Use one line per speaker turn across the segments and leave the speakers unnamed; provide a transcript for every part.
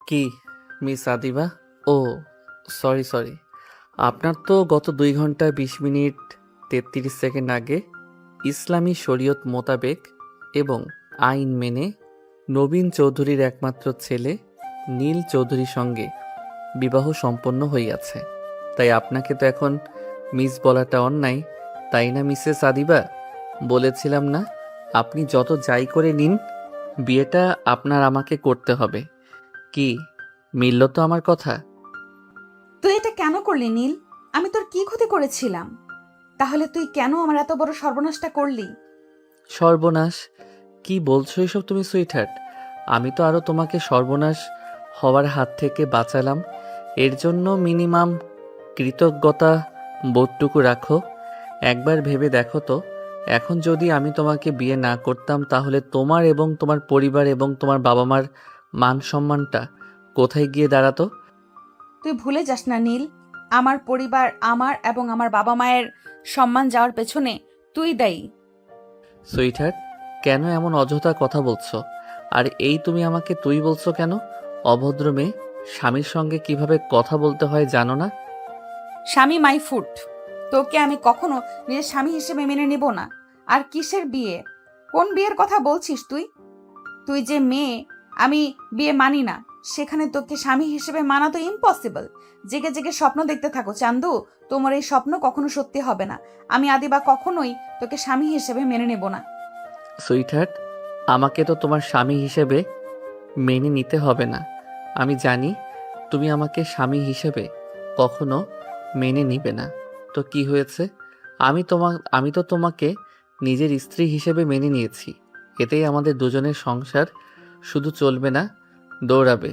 কি মিস আদিবা? ও sorry sorry, আপনার তো গত 2 ঘন্টা 20 মিনিট 33 সেকেন্ড আগে ইসলামী শরীয়ত মোতাবেক এবং আইন মেনে নবীন চৌধুরীর একমাত্র ছেলে নীল চৌধুরীর সঙ্গে বিবাহ সম্পন্ন হইয়াছে। তাই আপনাকে তো এখন মিস বলাটা অন্যায়, তাই না মিসেস আদিবা? বলেছিলাম না, আপনি যত যাই করে নিন, বিয়েটা আপনার আমাকে করতে হবে। কি মিলল তো আমার কথা?
তুই এটা কেন করলি নীল? আমি তোর কি ক্ষতি করেছিলাম? তাহলে তুই কেন আমার এত বড় সর্বনাশটা করলি?
সর্বনাশ? কি বলছো এসব তুমি সুইটহার্ট? আমি তো আরো তোমাকে সর্বনাশ হওয়ার হাত থেকে বাঁচালাম। এর জন্য মিনিমাম কৃতজ্ঞতা বোধটুকু রাখো। একবার ভেবে দেখো তো, এখন যদি আমি তোমাকে বিয়ে না করতাম তাহলে তোমার এবং তোমার পরিবার এবং তোমার বাবা মার মান সম্মানটা কোথায় গিয়ে দাঁড়াতো?
তুই ভুলে যাস না নীল, আমার পরিবার, আমার এবং আমার বাবা মায়ের সম্মান যাওয়ার পেছনে তুই দায়ী।
সুইটহার্ট, কেন এমন অযথা কথা বলছো? আর এই তুমি আমাকে তুই বলছো কেন? অভদ্র মেয়ে, স্বামীর সঙ্গে কিভাবে কথা বলতে হয় জানো না?
স্বামী মাই ফুট। তোকে আমি কখনো নিজের স্বামী হিসেবে মেনে নেব না। আর কিসের বিয়ে? কোন বিয়ের কথা বলছিস তুই? তুই যে মেয়ে, আমি বিয়ে মানি না, সেখানে তোকে স্বামী হিসেবে মানা তো ইম্পসিবল। জেগে জেগে স্বপ্ন দেখতে থাকো চান্দু, তোমার এই স্বপ্ন কখনো সত্যি হবে না। আমি আদিবা কখনোই তোকে স্বামী হিসেবে মেনে নেব না।
সুইটহার্ট, আমাকে তো তোমার স্বামী হিসেবে মেনে নিতে হবে না। আমি জানি তুমি আমাকে স্বামী হিসেবে কখনো মেনে নিবে না। তো কি হয়েছে? আমি তো তোমাকে নিজের স্ত্রী হিসেবে মেনে নিয়েছি। এতেই আমাদের দুজনের সংসার শুধু চলবে না, দৌড়াবে।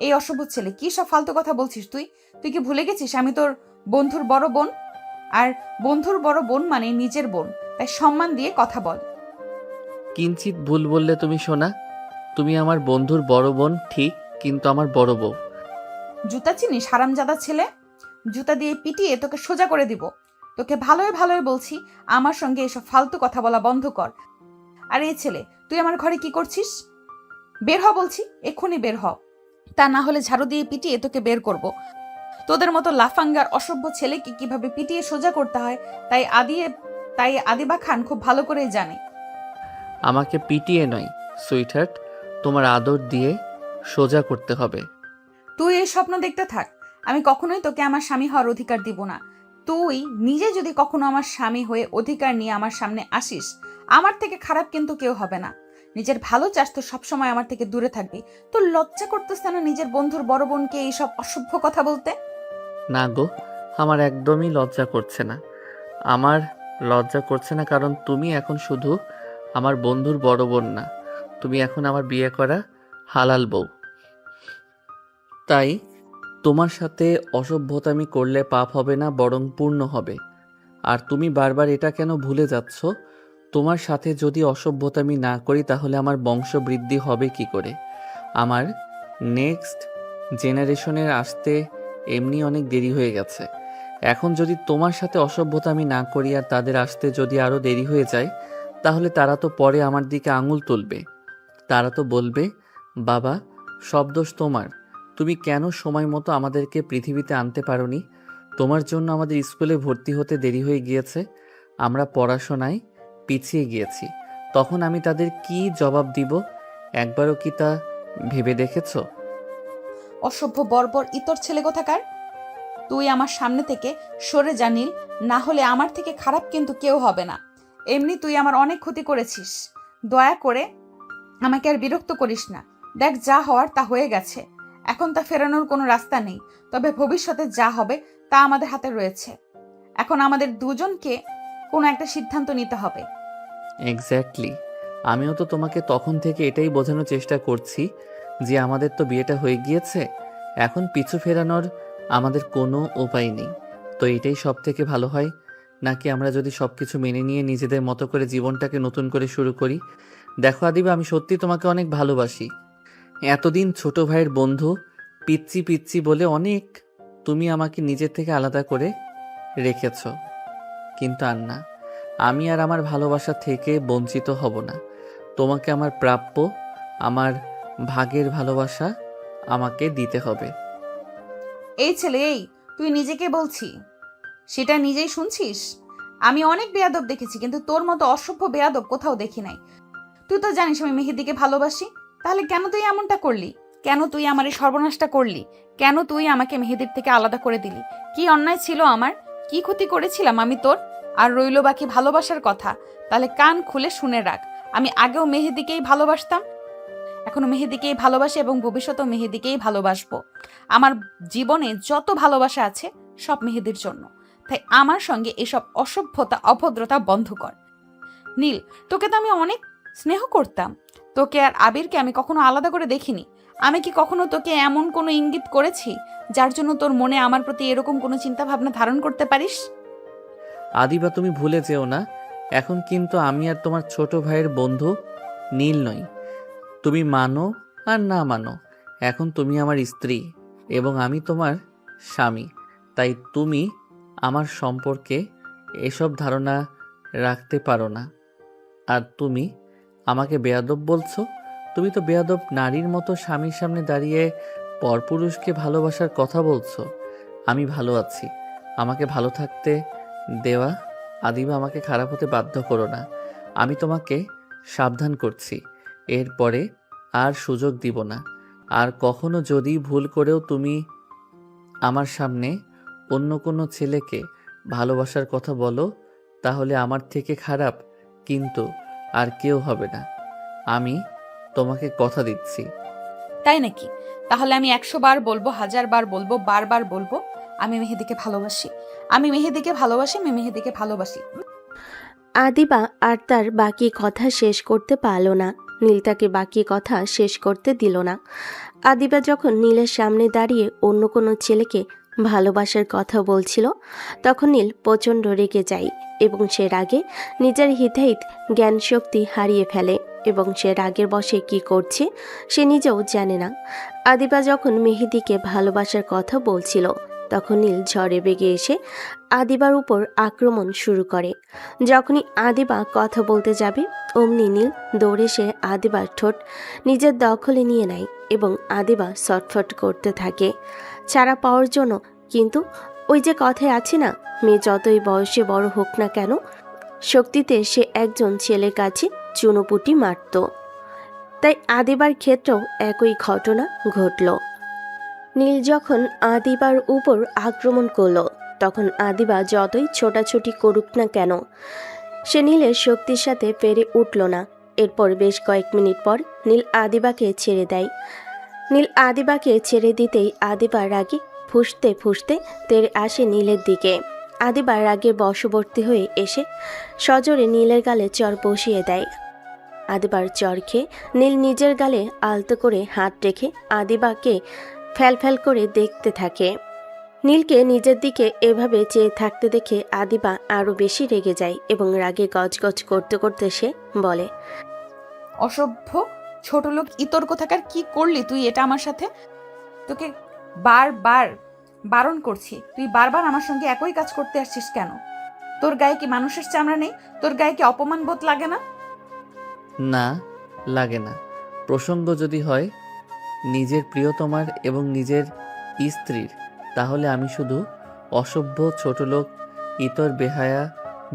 এই অসভ্য ছেলে, কি সব ফালতু কথা বলছিস তুই? তুই কি ভুলে গেছিস আমি তোর বন্ধুর বড় বোন? আর বন্ধুর বড় বোন মানে নিজের বোন, তাই সম্মান দিয়ে কথা বল।
কিঞ্চিত ভুল বললে তুমি সোনা। তুমি আমার বন্ধুর বড় বোন ঠিক, কিন্তু আমার বড় বউ।
জুতা চিনিস হারামজাদা ছেলে? জুতা দিয়ে পিটিয়ে তোকে সোজা করে দিব। তোকে ভালোই ভালোই বলছি, আমার সঙ্গে এসব ফালতু কথা বলা বন্ধ কর। আর এই ছেলে, তুই আমার ঘরে কি করছিস? বের হ বলছি, এক্ষুনি বের হ। তা না হলে ঝাড়ু দিয়ে পিটিয়ে তোকে বের করব। তোদের মতো লাফাঙ্গার অসভ্য ছেলেকে কিভাবে পিটিয়ে সোজা করতে হয় তাই আদিবা খান খুব ভালো করেই জানে।
আমাকে পিটিয়ে নয় সুইটহার্ট, তোমার আদর দিয়ে সোজা করতে হবে।
তুই এই স্বপ্ন দেখতে থাক, আমি কখনোই তোকে আমার স্বামী হওয়ার অধিকার দিব না। তুই নিজে যদি কখনো আমার স্বামী হয়ে অধিকার নিয়ে আমার সামনে আসিস, আমার থেকে খারাপ কিন্তু কেউ হবে না। নিজের ভালো চাস তো সবসময় আমার থেকে দূরে থাকবি। তোর লজ্জা করতেছে না নিজের বন্ধুর বড় বোনকে এইসব অসভ্য কথা বলতে?
না গো, আমার একদমই লজ্জা করছে না। আমার লজ্জা করছে না কারণ তুমি এখন শুধু আমার বন্ধুর বড় বোন না, তুমি এখন আমার বিয়ে করা হালাল বউ। তাই তোমার সাথে অসভ্যতামি করলে পাপ হবে না, বরং পূর্ণ হবে। আর তুমি বারবার এটা কেন ভুলে যাচ্ছ? তোমার সাথে যদি অসভ্যতামি না করি তাহলে আমার বংশ বৃদ্ধি হবে কি করে? আমার নেক্সট জেনারেশনের আসতে এমনি অনেক দেরি হয়ে গেছে। এখন যদি তোমার সাথে অসভ্যতা আমি না করি আর তাদের আসতে যদি আরো দেরি হয়ে যায়, তাহলে তারা তো পরে আমার দিকে আঙুল তুলবে। তারা তো বলবে, বাবা, সব দোষ তোমার। তুমি কেন সময় মতো আমাদেরকে পৃথিবীতে আনতে পারোনি? তোমার জন্য আমাদের স্কুলে ভর্তি হতে দেরি হয়ে গিয়েছে, আমরা পড়াশোনায় পিছিয়ে গিয়েছি। তখন আমি তাদের কি জবাব দিব? একবারও কি তা ভেবে দেখেছো?
অসভ্য বর্বর ইতর ছেলে কোথাকার! তুই আমার সামনে থেকে সরে যা নীল, না হলে আমার থেকে খারাপ কিন্তু কেউ হবে না। এমনি তুই আমার অনেক ক্ষতি করেছিস, দয়া করে আমাকে আর বিরক্ত করিস না। দেখ, যা হওয়ার তা হয়ে গেছে, এখন তা ফেরানোর কোনো রাস্তা নেই। তবে ভবিষ্যতে যা হবে তা আমাদের হাতে রয়েছে। এখন আমাদের দুজনকে কোনো একটা সিদ্ধান্ত নিতে হবে।
এক্স্যাক্টলি, আমিও তো তোমাকে তখন থেকে এটাই বোঝানোর চেষ্টা করছি যে আমাদের তো বিয়েটা হয়ে গিয়েছে, এখন পিছু ফেরানোর আমাদের কোনো উপায় নেই। তো এটাই সব থেকে ভালো হয় নাকি আমরা যদি সবকিছু মেনে নিয়ে নিজেদের মতো করে জীবনটাকে নতুন করে শুরু করি? দেখো আদিবা, আমি সত্যি তোমাকে অনেক ভালোবাসি। এতদিন ছোট ভাইয়ের বন্ধু, পিচ্চি পিচ্চি বলে অনেক তুমি আমাকে নিজের থেকে আলাদা করে রেখেছ, কিন্তু আর না, আমি আর আমার ভালোবাসা থেকে বঞ্চিত হব না। তোমাকে আমার প্রাপ্য, আমার ভাগের ভালোবাসা আমাকে দিতে হবে।
এই ছেলে, এই তুই নিজেকে বলছি, সেটা নিজেই শুনছিস? আমি অনেক বেয়াদব দেখেছি, কিন্তু তোর মতো অসভ্য বেয়াদব কোথাও দেখি নাই। তুই তো জানিস আমি মেহেদিকে ভালোবাসি, তাহলে কেন তুই এমনটা করলি? কেন তুই আমার এই সর্বনাশটা করলি? কেন তুই আমাকে মেহেদির থেকে আলাদা করে দিলি? কি অন্যায় ছিল আমার? কি ক্ষতি করেছিলাম আমি তোর? আর রইল বাকি ভালোবাসার কথা, তাহলে কান খুলে শুনে রাখ। আমি আগেও মেহেদিকেই ভালোবাসতাম, এখনো মেহেদিকেই ভালোবাসি এবং ভবিষ্যতেও মেহেদিকেই ভালোবাসবো। আমার জীবনে যত ভালোবাসা আছে সব মেহেদির জন্য। তাই আমার সঙ্গে এসব অসভ্যতা অভদ্রতা বন্ধ কর। নীল, তোকে তো আমি অনেক স্নেহ করতাম। তোকে আর আবিরকে আমি কখনো আলাদা করে দেখিনি। আমি কি কখনো তোকে এমন কোনো ইঙ্গিত করেছি যার জন্য তোর মনে আমার প্রতি এরকম কোনো চিন্তা ভাবনা ধারণ করতে পারিস?
আদিবা, তুমি ভুলে যেও না, এখন কিন্তু আমি আর তোমার ছোট ভাইয়ের বন্ধু নীল নই। তুমি মানো আর না মানো, এখন তুমি আমার স্ত্রী এবং আমি তোমার স্বামী। তাই তুমি আমার সম্পর্কে এসব ধারণা রাখতে পারো না। আর তুমি আমাকে বেয়াদব বলছো? তুমি তো বেয়াদব নারীর মতো স্বামীর সামনে দাঁড়িয়ে পরপুরুষকে ভালোবাসার কথা বলছো। আমি ভালো আছি, আমাকে ভালো থাকতে দেওয়া। আদিবা, আমাকে খারাপ হতে বাধ্য করো না। আমি তোমাকে সাবধান করছি, এরপরে আর সুযোগ দিব না। আর কখনো যদি ভুল করেও তুমি আমার সামনে অন্য কোনো ছেলেকে ভালোবাসার কথা বলো, তাহলে আমার থেকে খারাপ কিন্তু আর কেউ হবে না। আমি তোমাকে কথা দিচ্ছি।
তাই নাকি? তাহলে আমি 100 বার বলবো, 1000 বার বলবো, বারবার বলবো, আমি মেহেদিকে ভালোবাসি, আমি মেহেদিকে ভালোবাসি, আমি মেহেদিকে ভালোবাসি।
আদিবা আর তার বাকি কথা শেষ করতে পারল না। নীল তাকে বাকি কথা শেষ করতে দিল না। আদিবা যখন নীলের সামনে দাঁড়িয়ে অন্য কোনো ছেলেকে ভালোবাসার কথা বলছিল, তখন নীল প্রচণ্ড রেগে যায় এবং সে রাগে নিজের হিতাহিত জ্ঞান শক্তি হারিয়ে ফেলে এবং সে রাগের বশে কি করছে সে নিজেও জানে না। আদিবা যখন মেহেদিকে ভালোবাসার কথা বলছিল, তখন নীল ঝড়ে বেগে এসে আদিবার উপর আক্রমণ শুরু করে। যখনই আদিবা কথা বলতে যাবে, অমনি নীল দৌড়ে সে আদিবার ঠোঁট নিজের দখলে নিয়ে নেয় এবং আদিবা ছটফট করতে থাকে ছাড়া পাওয়ার জন্য। কিন্তু ওই যে কথায় আছে না, মেয়ে যতই বয়সে বড় হোক না কেন, শক্তিতে সে একজন ছেলের কাছে চুনোপুটি মারত। তাই আদিবার ক্ষেত্রেও একই ঘটনা ঘটল। নীল যখন আদিবার উপর আক্রমণ করল, তখন আদিবা যতই ছোটাছুটি করুক না কেন, সে নীলের শক্তির সাথে পেরে উঠল না। এরপর বেশ কয়েক মিনিট পর নীল আদিবাকে ছেড়ে দেয়। নীল আদিবাকে ছেড়ে দিতেই আদিবা রাগে ফুঁসতে ফুঁসতে তেড়ে আসে নীলের দিকে। আদিবা রাগে বশবর্তী হয়ে এসে সজোরে নীলের গালে চর বসিয়ে দেয়। আদিবার চর খেয়ে নীল নিজের গালে আলতো করে হাত রেখে আদিবাকে ফ্যালফ্যাল করে দেখতে থাকে। নীলকে নিজের দিকে এভাবে চেয়ে থাকতে দেখে আদিবা আরও বেশি রেগে যায় এবং রাগে গজগজ করতে করতে সে বলে,
অসভ্য ছোট লোক ইতর কোথাকার, কি করলি তুই এটা আমার সাথে? তোকে বারবার বারণ করছি, তুই বারবার আমার সঙ্গে একই কাজ করতে আসছিস কেন? তোর গায়ে কি মানুষের চামড়া নেই? তোর গায়ে কি অপমান বোধ লাগে না?
না, লাগে না। প্রসঙ্গ যদি হয় নিজের প্রিয়তমার এবং নিজের স্ত্রীর, তাহলে আমি শুধু অসভ্য, ছোটলোক, ইতর, বেহায়া,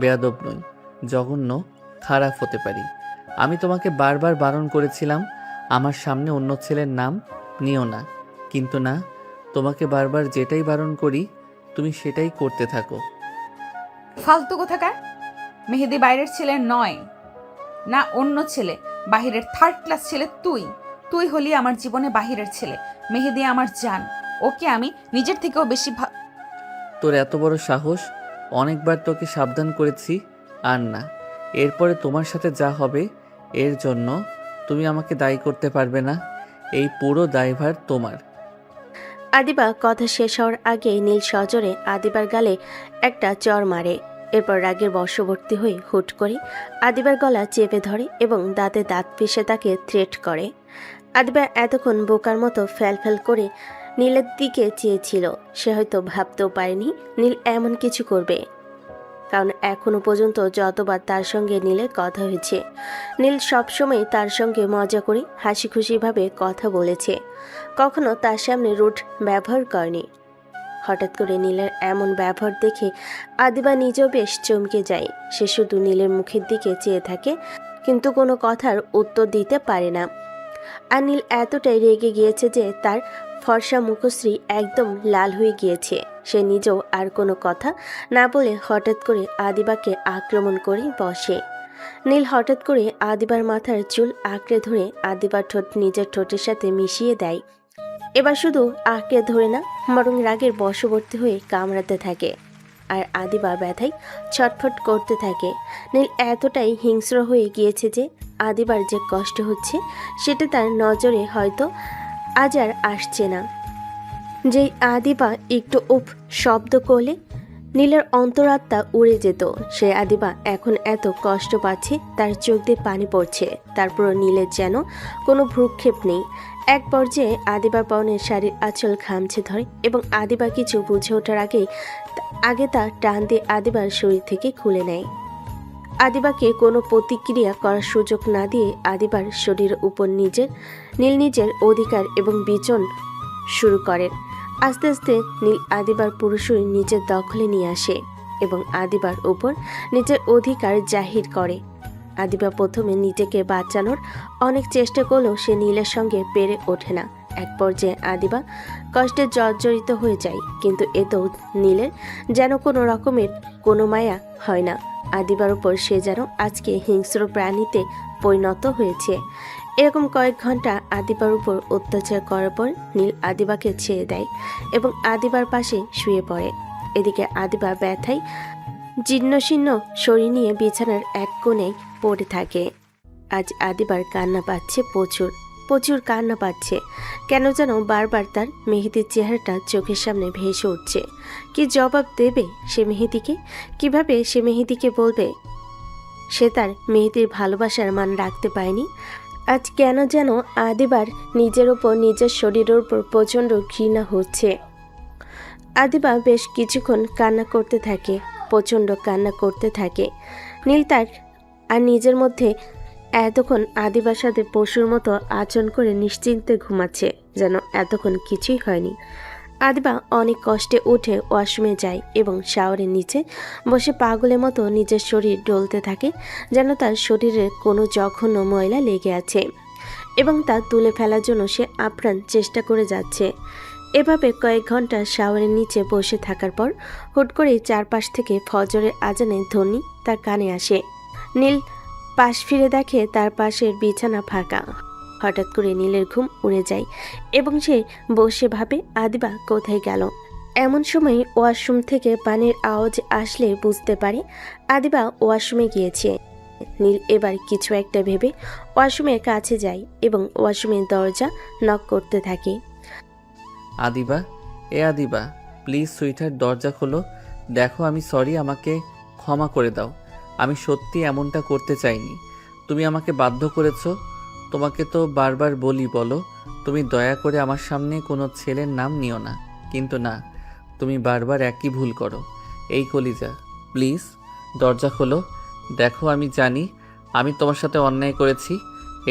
বেয়াদব নই, জঘন্য, খারাপ হতে পারি। আমি তোমাকে বারবার বারণ করেছিলাম আমার সামনে অন্য ছেলের নাম নিও না, কিন্তু না, তোমাকে বারবার যেটাই বারণ করি তুমি সেটাই করতে থাকো।
ফালতু কোথাকার! মেহেদি বাইরের ছেলে নয়, না অন্য ছেলে, বাহিরের থার্ড ক্লাস ছেলে তুই। তুই হলি আমার জীবনে বাহিরের ছেলে। মেহেদি আমার জান, ওকে আমি নিজের থেকেও বেশি
তোর এত বড় সাহস! অনেকবার তোকে সাবধান করেছি, আর না। এরপরে তোমার সাথে যা হবে এর জন্য তুমি আমাকে দায়ী করতে পারবে না। এই পুরো দায়ভার তোমার।
আদিবা কথা শেষ হওয়ার আগে নীল সজোরে আদিবার গালে একটা চর মারে। এরপর রাগের বশবর্তী হয়ে হুট করে আদিবার গলা চেপে ধরে এবং দাঁতে দাঁত পিষে তাকে থ্রেট করে। আদিবা এতক্ষণ বোকার মতো ফ্যালফ্যাল করে নীলের দিকে চেয়েছিল। সে হয়তো ভাবতেও পারেনি নীল এমন কিছু করবে। কারণ এখনো পর্যন্ত যতবার তার সঙ্গে নীলের কথা হয়েছে, নীল সবসময় তার সঙ্গে মজা করে হাসি খুশিভাবে কথা বলেছে, কখনো তার সামনে রুট ব্যবহার করেনি। হঠাৎ করে নীলের এমন ব্যবহার দেখে আদিবা নিজেও বেশ চমকে যায়। সে শুধু নীলের মুখের দিকে চেয়ে থাকে, কিন্তু কোনো কথার উত্তর দিতে পারে না। আর নীল এতটাই রেগে গিয়েছে যে তার ফর্সা মুখশ্রী একদম লাল হয়ে গিয়েছে। সে নিজেও আর কোনো কথা না বলে হঠাৎ করে আদিবাকে আক্রমণ করে বসে। নীল হঠাৎ করে আদিবার মাথার চুল আঁকড়ে ধরে আদিবার ঠোঁট নিজের ঠোঁটের সাথে মিশিয়ে দেয়। এবার শুধু আঁকড়ে ধরে না, বরং রাগের বশবর্তী হয়ে কামড়াতে থাকে। আর আদিবা ব্যথায় ছটফট করতে থাকে। নীল এতটাই হিংস্র হয়ে গিয়েছে যে আদিবার যে কষ্ট হচ্ছে সেটা তার নজরে হয়তো আজ আর আসছে না। যেই আদিবা একটু উফ শব্দ করলে নীলের অন্তরাত্মা উড়ে যেত। সে আদিবা এখন এত কষ্ট পাচ্ছে, তার চোখ দিয়ে পানি পড়ছে, তারপর নীলের যেন কোনো ভ্রুক্ষেপ নেই। এক পর্যায়ে আদিবার পরনের শাড়ির আঁচল খামছে ধরে এবং আদিবা কিছু বুঝে ওঠার আগে তা টান দিয়ে আদিবার শরীর থেকে খুলে নেয়। আদিবাকে কোনো প্রতিক্রিয়া করার সুযোগ না দিয়ে আদিবার শরীরের উপর নীল নিজের অধিকার এবং বিচন শুরু করেন। আস্তে আস্তে নীল আদিবার পুরো শরীর নিজের দখলে নিয়ে আসে এবং আদিবার উপর নিজের অধিকার জাহির করে। আদিবা প্রথমে নিজেকে বাঁচানোর অনেক চেষ্টা করলেও সে নীলের সঙ্গে পেরে ওঠে না। এক পর্যায়ে আদিবা কষ্টে জর্জরিত হয়ে যায়, কিন্তু এতেও নীলের যেন কোনো রকমের কোনো মায়া হয় না। আদিবার উপর সে যেন আজকে হিংস্র প্রাণীতে পরিণত হয়েছে। এরকম কয়েক ঘন্টা আদিবার উপর অত্যাচার করার পর নীল আদিবাকে ছেড়ে দেয় এবং আদিবার পাশে শুয়ে পড়ে। এদিকে আদিবা ব্যথায় জীর্ণশীর্ণ শরীর নিয়ে বিছানার এক কোণে পড়ে থাকে। আজ আদিবার কান্না পাচ্ছে, প্রচুর কান্না পাচ্ছে। কেন যেন বারবার তার মেহেদির চেহারাটা চোখের সামনে ভেসে উঠছে। কি জবাব দেবে সে মেহেদিকে? কিভাবে সে মেহেদিকে বলবে সে তার মেহেদির ভালোবাসার মান রাখতে পারেনি? আজ কেন যেন আদিবার নিজের ওপর, নিজের শরীরের উপর প্রচণ্ড ঘৃণা হচ্ছে। আদিবা বেশ কিছুক্ষণ কান্না করতে থাকে, প্রচণ্ড কান্না করতে থাকে। নীল তার আর নিজের মধ্যে এতক্ষণ আদিবার সাথে পশুর মতো আচরণ করে নিশ্চিন্তে ঘুমাচ্ছে, যেন এতক্ষণ কিছুই হয়নি। আদিবা অনেক কষ্টে উঠে ওয়াশরুমে যায় এবং শাওয়ারের নিচে বসে পাগলের মতো নিজের শরীর ডলতে থাকে, যেন তার শরীরে কোনো জঘন্য ময়লা লেগে আছে এবং তা তুলে ফেলার জন্য সে আপ্রাণ চেষ্টা করে যাচ্ছে। এভাবে কয়েক ঘন্টা শাওয়ারের নিচে বসে থাকার পর হুট করেই চারপাশ থেকে ফজরের আজানের ধ্বনি তার কানে আসে। নীল পাশ ফিরে দেখে তার পাশের বিছানা ফাঁকা। হঠাৎ করে নীলের ঘুম উড়ে যায় এবং সে বসে ভাবে আদিবা কোথায় গেল। এমন সময় ওয়াশরুম থেকে পানির আওয়াজ আসলে বুঝতে পারে আদিবা ওয়াশরুমে গিয়েছে। নীল এবার কিছু একটা ভেবে ওয়াশরুমের কাছে যায় এবং ওয়াশরুমের দরজা নক করতে থাকে।
আদিবা, আদিবা, প্লিজ সুইটার দরজা খোলো। দেখো আমি সরি, আমাকে ক্ষমা করে দাও। আমি সত্যি এমনটা করতে চাইনি। তুমি আমাকে বাধ্য করেছো। তোমাকে তো বারবার বলি, বলো তুমি দয়া করে আমার সামনে কোনো ছেলের নাম নিও না, কিন্তু না, তুমি বারবার একই ভুল করো। এই কলিজা, প্লিজ দরজা খোলো। দেখো আমি জানি আমি তোমার সাথে অন্যায় করেছি,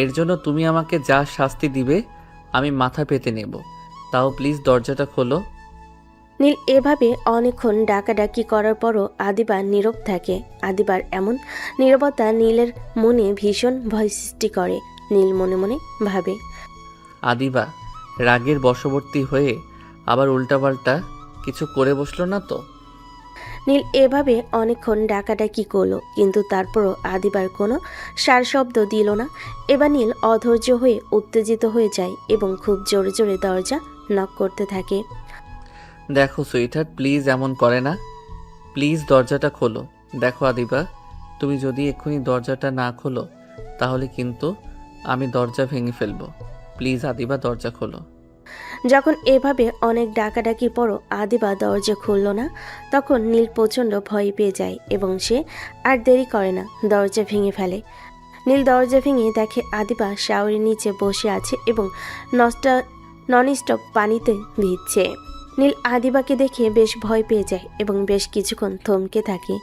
এর জন্য তুমি আমাকে যা শাস্তি দিবে আমি মাথা পেতে নেব, তাও প্লিজ দরজাটা খোলো।
নীল এভাবে অনেকক্ষণ ডাকাডাকি করার পরও আদিবা নীরব থাকে। আদিবার এমন নীরবতা নীলের মনে ভীষণ ভয় সৃষ্টি করে। নীল মনে মনে ভাবে,
আদিবা রাগের বশবর্তী হয়ে আবার উল্টাপাল্টা কিছু করে বসলো না তো?
নীল এভাবে অনেকক্ষণ ডাকাডাকি করলো, কিন্তু তারপরও আদিবার কোনো সার শব্দ দিল না। এবার নীল অধৈর্য হয়ে উত্তেজিত হয়ে যায় এবং খুব জোরে জোরে দরজা নক করতে থাকে।
দেখো সুইটার, প্লিজ এমন করে না, প্লিজ দরজাটা খোলো। দেখো আদিবা, তুমি যদি এক্ষুনি দরজাটা না খোলো তাহলে কিন্তু আমি দরজা ভেঙে ফেলবো। প্লিজ আদিবা দরজা খোলো।
যখন এভাবে অনেক ডাকাডাকির পরও আদিবা দরজা খুলল না, তখন নীল প্রচণ্ড ভয় পেয়ে যায় এবং সে আর দেরি করে না, দরজা ভেঙে ফেলে। নীল দরজা ভেঙে দেখে আদিবা শাওয়ারের নিচে বসে আছে এবং ননস্টপ পানিতে ভিজছে। নীল আদিবাকে দেখে বেশ ভয় পেয়ে যায় এবং বেশ কিছুক্ষণ থমকে থাকে।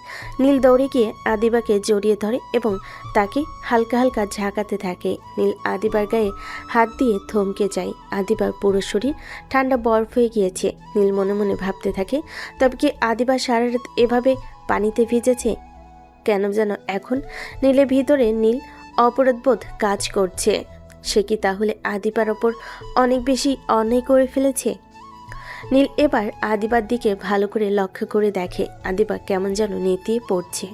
নীল দৌড়ে গিয়ে আদিবাকে জড়িয়ে ধরে এবং তাকে হালকা হালকা ঝাঁকাতে থাকে। নীল আদিবার গায়ে হাত দিয়ে থমকে যায়। আদিবার পুরো শরীর ঠান্ডা বরফ হয়ে গিয়েছে। নীল মনে মনে ভাবতে থাকে, তবে কি আদিবা সারা রাত এভাবে পানিতে ভিজেছে? কেন যেন এখন নীলের ভিতরে নীল অপরাধবোধ কাজ করছে। সে কি তাহলে আদিবার ওপর অনেক বেশি অন্যায় করে ফেলেছে? নীল এবার আদিবার দিকে ভালো করে লক্ষ্য করে দেখে আদিবা কেমন যেন নেতিয়ে পড়ছে।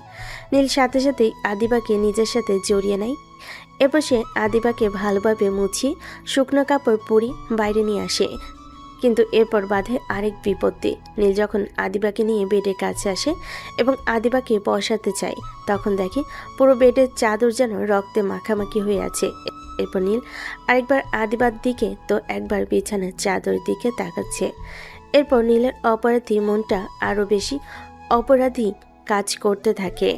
নীল সাথে সাথেই আদিবাকে নিজের সাথে জড়িয়ে নেয়। এরপর সে আদিবাকে ভালোভাবে মুছিয়ে শুকনো কাপড় পরি বাইরে নিয়ে আসে। কিন্তু এরপর বাধে আরেক বিপত্তি। নীল যখন আদিবাকে নিয়ে বেডের কাছে আসে এবং আদিবাকে বসাতে চায়, তখন দেখে পুরো বেডের চাদর যেন রক্তে মাখামাখি হয়ে আছে। এরপর নীল আরেকবার আদিবার দিকে তো একবার বিছানার চাদর দিকে তাকাচ্ছে। এরপর নীলের অপরাধী মনটা আরও বেশি অপরাধী কাজ করতে থাকে।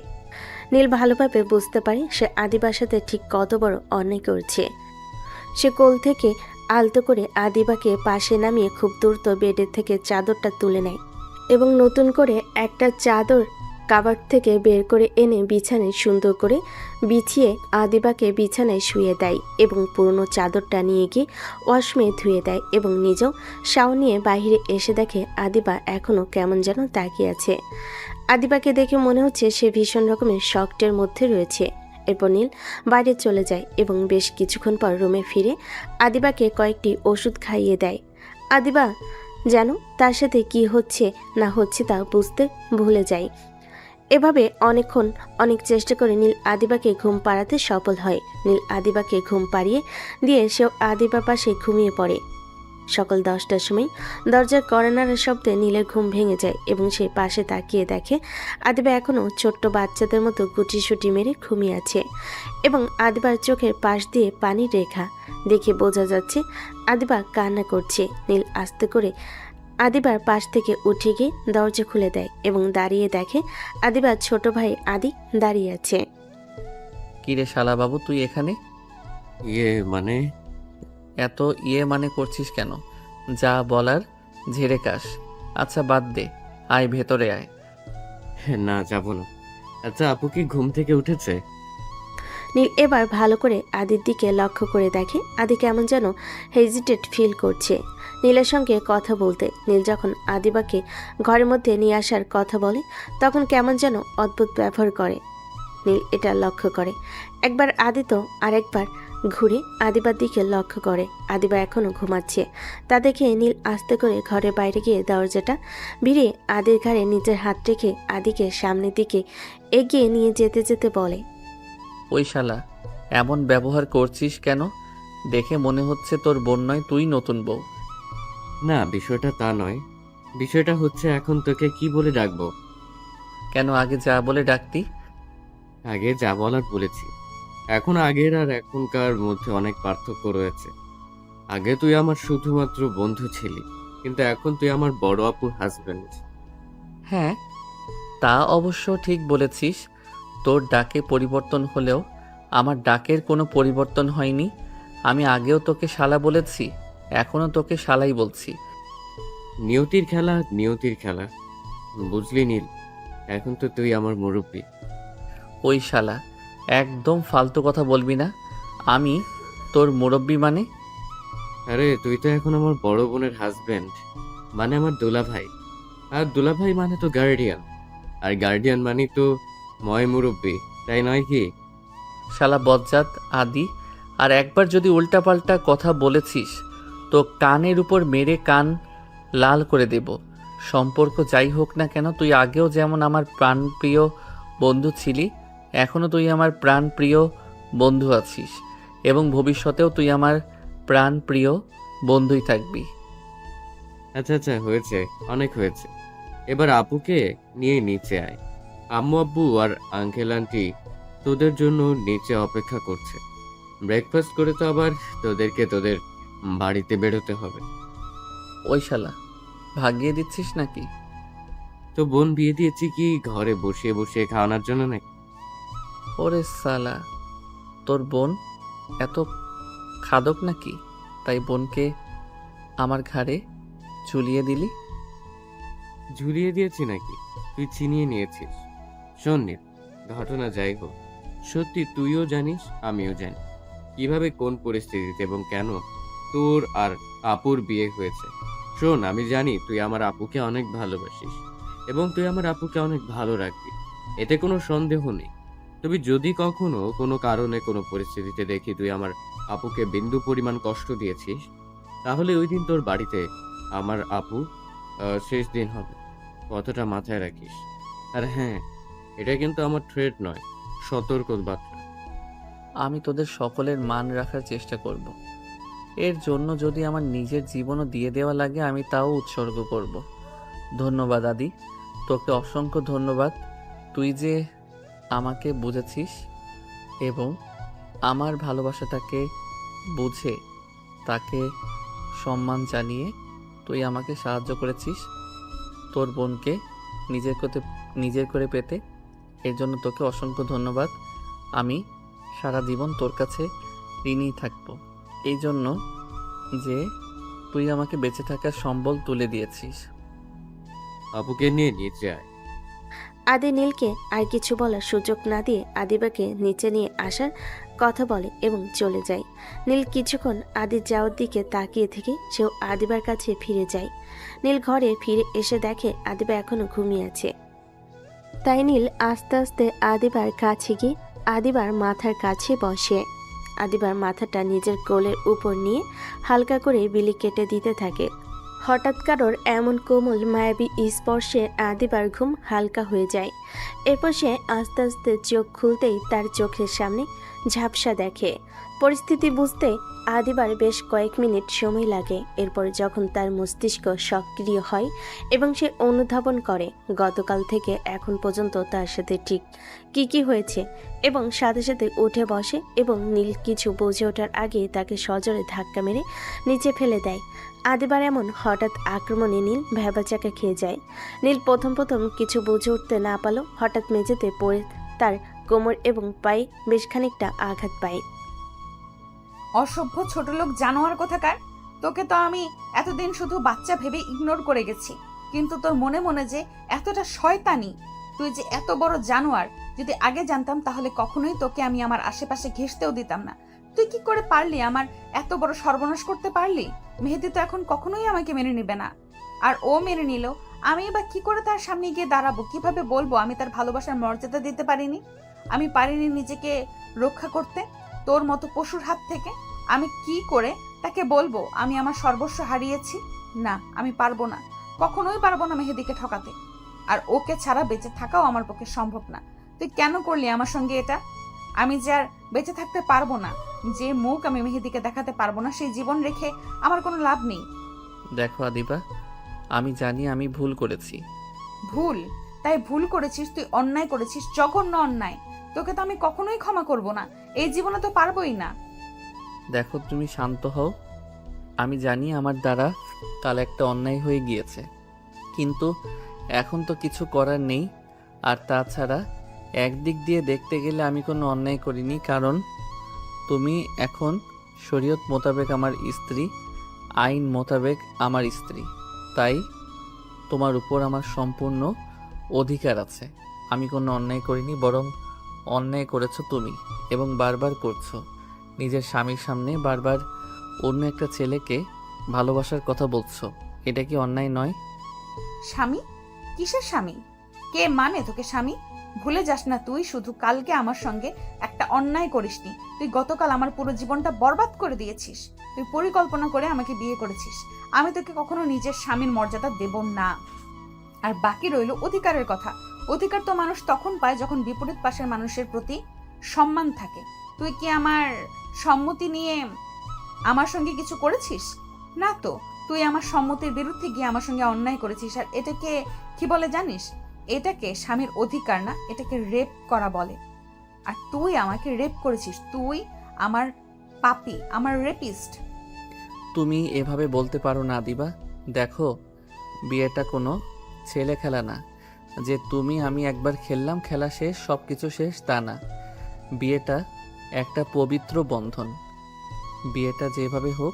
নীল ভালোভাবে বুঝতে পারে সে আদিবার সাথে ঠিক কত বড় অন্যায় করছে। সে কোল থেকে আলতো করে আদিবাকে পাশে নামিয়ে খুব দ্রুত বেডের থেকে চাদরটা তুলে নেয় এবং নতুন করে একটা চাদর কাভার থেকে বের করে এনে বিছানায় সুন্দর করে বিছিয়ে আদিবাকে বিছানায় শুয়ে দেয় এবং পুরনো চাদরটা নিয়ে গিয়ে ওয়াশমে ধুয়ে দেয় এবং নিজেও শাও নিয়ে বাইরে এসে দেখে আদিবা এখনও কেমন যেন তাকিয়ে আছে। আদিবাকে দেখে মনে হচ্ছে সে ভীষণ রকমের শকটের মধ্যে রয়েছে। এরপর নীল বাইরে চলে যায় এবং বেশ কিছুক্ষণ পর রুমে ফিরে আদিবাকে কয়েকটি ওষুধ খাইয়ে দেয়। আদিবা যেন তার সাথে কি হচ্ছে না হচ্ছে তা বুঝতে ভুলে যায়। এভাবে অনেকক্ষণ অনেক চেষ্টা করে নীল আদিবাকে ঘুম পাড়াতে সফল হয়। নীল আদিবাকে ঘুম পাড়িয়ে দিয়ে সেও আদিবার পাশে ঘুমিয়ে পড়ে। সকাল 10টার সময় দরজার কড়ানাড়ার শব্দে নীলের ঘুম ভেঙে যায় এবং সে পাশে তাকিয়ে দেখে আদিবা এখনও ছোট্ট বাচ্চাদের মতো গুটিসুটি মেরে ঘুমিয়ে আছে এবং আদিবার চোখের পাশ দিয়ে পানির রেখা দেখে বোঝা যাচ্ছে আদিবা কান্না করছে। নীল আস্তে করে আদিবার পাশ থেকে উঠে গিয়ে দরজা খুলে দেয় এবং দাঁড়িয়ে দেখে আদিবার ছোট ভাই আদি দাঁড়িয়ে আছে।
কিরে শালা বাবু, তুই এখানে?
মানে
এত মানে করছিস কেন? যা বলার ঝেড়ে কাস। আচ্ছা বাদ দে, আয় ভেতরে আয়।
না, যাব না। আচ্ছা, আপু কি ঘুম থেকে উঠেছে?
নীল এবার ভালো করে আদির দিকে লক্ষ্য করে দেখে আদি কেমন যেন হেজিটেট ফিল করছে নীলের সঙ্গে কথা বলতে। নীল যখন আদিবাকে ঘরের মধ্যে নিয়ে আসার কথা বলে তখন কেমন যেন অদ্ভুত ব্যবহার করে। নীল এটা লক্ষ্য করে। একবার আদি তো আরেকবার ঘুরে আদিবার দিকে লক্ষ্য করে। আদিবা এখনও ঘুমাচ্ছে। তা দেখে নীল আস্তে করে ঘরের বাইরে গিয়ে দরজাটা ভিড়ে আদির ঘাড়ে নিজের হাত রেখে আদিকে সামনের দিকে এগিয়ে নিয়ে যেতে যেতে বলে,
ওই শালা, এমন ব্যবহার করছিস কেন? দেখে মনে হচ্ছে তোর বোন নয়, তুই নতুন বউ।
না, বিষয়টা তা নয়। বিষয়টা হচ্ছে এখন তোকে কি বলে ডাকবো?
কেন আগে যা বলে ডাকতি?
আগে যা বলার বলেছি। এখন আগের আর এখনকার মধ্যে অনেক পার্থক্য রয়েছে। আগে তুই আমার শুধুমাত্র বন্ধু ছিলি, কিন্তু এখন তুই আমার বড় আপুর হাজবেন্ড।
হ্যাঁ, তা অবশ্য ঠিক বলেছিস। তোর ডাকে পরিবর্তন হলেও আমার ডাকের কোনো পরিবর্তন হয়নি। আমি আগেও তোকে শালা বলেছি, এখনও তোকে শালাই বলছি।
নিয়তির খেলা নিয়তির খেলা, বুঝলি নীল? এখন তো তুই আমার মুরব্বী।
ওই শালা, একদম ফালতু কথা বলবি না। আমি তোর মুরব্বি মানে?
আরে তুই তো এখন আমার বড় বোনের হাজবেন্ড, মানে আমার দুলাভাই। আর দুলাভাই মানে তো গার্ডিয়ান, আর গার্ডিয়ান মানে তো ময় মুরব্বী, তাই নয় কি?
শালা বজ্জাত আদি, আর একবার যদি উল্টাপাল্টা কথা বলেছিস তো কানের উপর মেরে কান লাল করে দেব। সম্পর্ক যাই হোক না কেন, তুই আগেও যেমন আমার প্রাণপ্রিয় বন্ধু ছিলি, এখনও তুই আমার প্রাণপ্রিয় বন্ধু আছিস এবং ভবিষ্যতেও তুই আমার প্রাণপ্রিয় বন্ধুই থাকবি।
আচ্ছা আচ্ছা, হয়েছে, অনেক হয়েছে। এবার আপুকে নিয়ে নিচে আয়। আম্মু আব্বু আর আঙ্কেল আন্টি তোদের জন্য নিচে অপেক্ষা করছে। ব্রেকফাস্ট করে তো আবার তোদেরকে তোদের বাড়িতে বেরোতে হবে।
ওই শালা, ভাগিয়ে দিচ্ছিস নাকি?
তো বোন বিয়ে দিয়েছি কি ঘরে বসে বসে খাওয়ানোর জন্য নাকি?
ওরে শালা, তোর বোন এত খাদক নাকি তাই বোনকে আমার ঘাড়ে ঝুলিয়ে দিলি?
ঝুলিয়ে দিয়েছি নাকি তুই ছিনিয়ে নিয়েছিস? শোন নীল, ঘটনা যাই হোক, সত্যি তুইও জানিস আমিও জানি কিভাবে, কোন পরিস্থিতিতে এবং কেন তোর আর আপুর বিয়ে হয়েছে। শোন, আমি জানি তুই আমার আপুকে অনেক ভালোবাসিস এবং তুই আমার আপুকে অনেক ভালো রাখবি, এতে কোনো সন্দেহ নেই। তবে যদি কখনো কোনো কারণে কোনো পরিস্থিতিতে দেখি তুই আমার আপুকে বিন্দু পরিমাণ কষ্ট দিয়েছিস, তাহলে ওই দিন তোর বাড়িতে আমার আপু শেষ দিন হবে, কথাটা মাথায় রাখিস। আর হ্যাঁ, এটা কিন্তু আমার থ্রেট নয়, সতর্ক বার্তা।
আমি তোদের সকলের মান রাখার চেষ্টা করব। এর জন্য যদি আমার নিজের জীবনও দিয়ে দেওয়া লাগে আমি তাও উৎসর্গ করব। ধন্যবাদ আদি, তোকে অসংখ্য ধন্যবাদ। তুই যে আমাকে বুঝেছিস এবং আমার ভালোবাসাটাকে বুঝে তাকে সম্মান জানিয়ে তুই আমাকে সাহায্য করেছিস তোর বোনকে নিজের করে পেতে। এর জন্য তোকে অসংখ্য ধন্যবাদ। আমি সারা জীবন তোর কাছে ঋণী থাকবো, এই জন্য যে তুই আমাকে বেঁচে থাকার সম্বল তুলে দিয়েছিস।
আপুকে নিয়ে নিচে আয়।
আদি নীলকে আর কিছু বলার সুযোগ না দিয়ে আদিবাকে নিচে নিয়ে আসার কথা বলে এবং চলে যায়। নীল কিছুক্ষণ আদির যাওয়ার দিকে তাকিয়ে থেকে সেও আদিবার কাছে ফিরে যায়। নীল ঘরে ফিরে এসে দেখে আদিবা এখনো ঘুমিয়ে আছে। তাই নীল আস্তে আস্তে আদিবার কাছে গিয়ে আদিবার মাথার কাছে বসে। আদিবার মাথাটা নিজের কোলের উপর নিয়ে হালকা করে বিলি কেটে দিতে থাকে। হঠাৎ কারোর এমন কোমল মায়াবী স্পর্শে আদিবার ঘুম হালকা হয়ে যায়। এরপর সে আস্তে আস্তে চোখ খুলতেই তার চোখের সামনে ঝাপসা দেখে। পরিস্থিতি বুঝতে আদিবার বেশ কয়েক মিনিট সময় লাগে। এরপর যখন তার মস্তিষ্ক সক্রিয় হয় এবং সে অনুধাবন করে গতকাল থেকে এখন পর্যন্ত তার সাথে ঠিক কি হয়েছে এবং সাথে সাথে উঠে বসে এবং নীল কিছু বুঝে ওঠার আগে তাকে সজোরে ধাক্কা মেরে নিচে ফেলে দেয়। আদিবার এমন হঠাৎ আক্রমণে নীল ভ্যাবাচাকা খেয়ে যায়। নীল প্রথম কিছু বুঝে উঠতে না পারল, হঠাৎ মেঝেতে পড়ে তার কোমর এবং পায়ে বেশ খানিকটা আঘাত পায়।
অসভ্য ছোটলোক জানোয়ার কোথাকার! তোকে তো আমি এতদিন শুধু বাচ্চা ভেবে ইগনোর করে গেছি, কিন্তু তোর মনে মনে যে এতটা শয়তানি, তুই যে এত বড় জানোয়ার, যদি আগে জানতাম তাহলে কখনোই তোকে আমি আমার আশেপাশে ঘেঁষতেও দিতাম না। তুই কি করে পারলি আমার এত বড় সর্বনাশ করতে পারলি? মেহেদি তো এখন কখনোই আমাকে মেনে নিবে না, আর ও মেনে নিল আমি বা কি করে তার সামনে গিয়ে দাঁড়াবো? কিভাবে বলবো আমি তার ভালোবাসার মর্যাদা দিতে পারিনি? আমি পারিনি নিজেকে রক্ষা করতে তোর মতো পশুর হাত থেকে। আমি কি করে তাকে বলবো আমি আমার সর্বস্ব হারিয়েছি? না, আমি পারবো না, কখনোই পারবো না মেহেদিকে ঠকাতে। আর ওকে ছাড়া বেঁচে থাকাও আমার পক্ষে সম্ভব না। তুই কেন করলি আমার সঙ্গে এটা? আমি যে আর বেঁচে থাকতে পারবো না, যে মুখ আমি মেহেদিকে দেখাতে পারবো না, সেই জীবন রেখে আমার কোনো লাভ নেই।
দেখো আদিবা, আমি জানি আমি ভুল করেছি।
ভুল? তাই ভুল করেছিস, তুই অন্যায় করেছিস, জঘন্য অন্যায়। তোকে তো আমি কখনোই ক্ষমা করব না, এই জীবনে তো পারবোই না।
দেখো তুমি শান্ত হও। আমি জানি আমার দ্বারা কাল একটা অন্যায় হয়ে গিয়েছে, কিন্তু এখন তো কিছু করার নেই। আর তাছাড়া একদিক দিয়ে দেখতে গেলে আমি কোনো অন্যায় করিনি, কারণ তুমি এখন শরীয়ত মোতাবেক আমার স্ত্রী, আইন মোতাবেক আমার স্ত্রী। তাই তোমার উপর আমার সম্পূর্ণ অধিকার আছে। আমি কোনো অন্যায় করিনি, বরং অন্যায় করেছো তুমি, এবং বারবার করছো। নিজের স্বামীর সামনে বারবার অন্য একটা ছেলেকে ভালোবাসার কথা বলছো, এটা কি অন্যায় নয়?
স্বামী? কিসের স্বামী? কে মানে তোকে স্বামী? ভুলে যাস না, তুই শুধু কালকে আমার সঙ্গে একটা অন্যায় করিসনি, তুই গতকাল আমার পুরো জীবনটা বরবাদ করে দিয়েছিস। তুই পরিকল্পনা করে আমাকে বিয়ে করেছিস। আমি তোকে কখনো নিজের স্বামীর মর্যাদা দেব না। আর বাকি রইল অধিকারের কথা। অধিকার তো মানুষ তখন পায় যখন বিপরীত পাশের মানুষের প্রতি সম্মান থাকে। তুই কি আমার সম্মতি নিয়ে আমার সঙ্গে কিছু করেছিস? না তো, তুই আমার সম্মতির বিরুদ্ধে গিয়ে আমার সঙ্গে অন্যায় করেছিস। আর এটাকে কি বলে জানিস? এটাকে স্বামীর অধিকার না, এটাকে রেপ করা বলে। আর তুই আমাকে রেপ করেছিস, তুই আমার পাপী, আমার রেপিস্ট।
তুমি এভাবে বলতে পারো না আদিবা। দেখো, বিয়েটা কোনো ছেলে খেলা না যে তুমি আমি একবার খেললাম, খেলা শেষ, সব কিছু শেষ, তা না। বিয়েটা একটা পবিত্র বন্ধন। বিয়েটা যেভাবে হোক,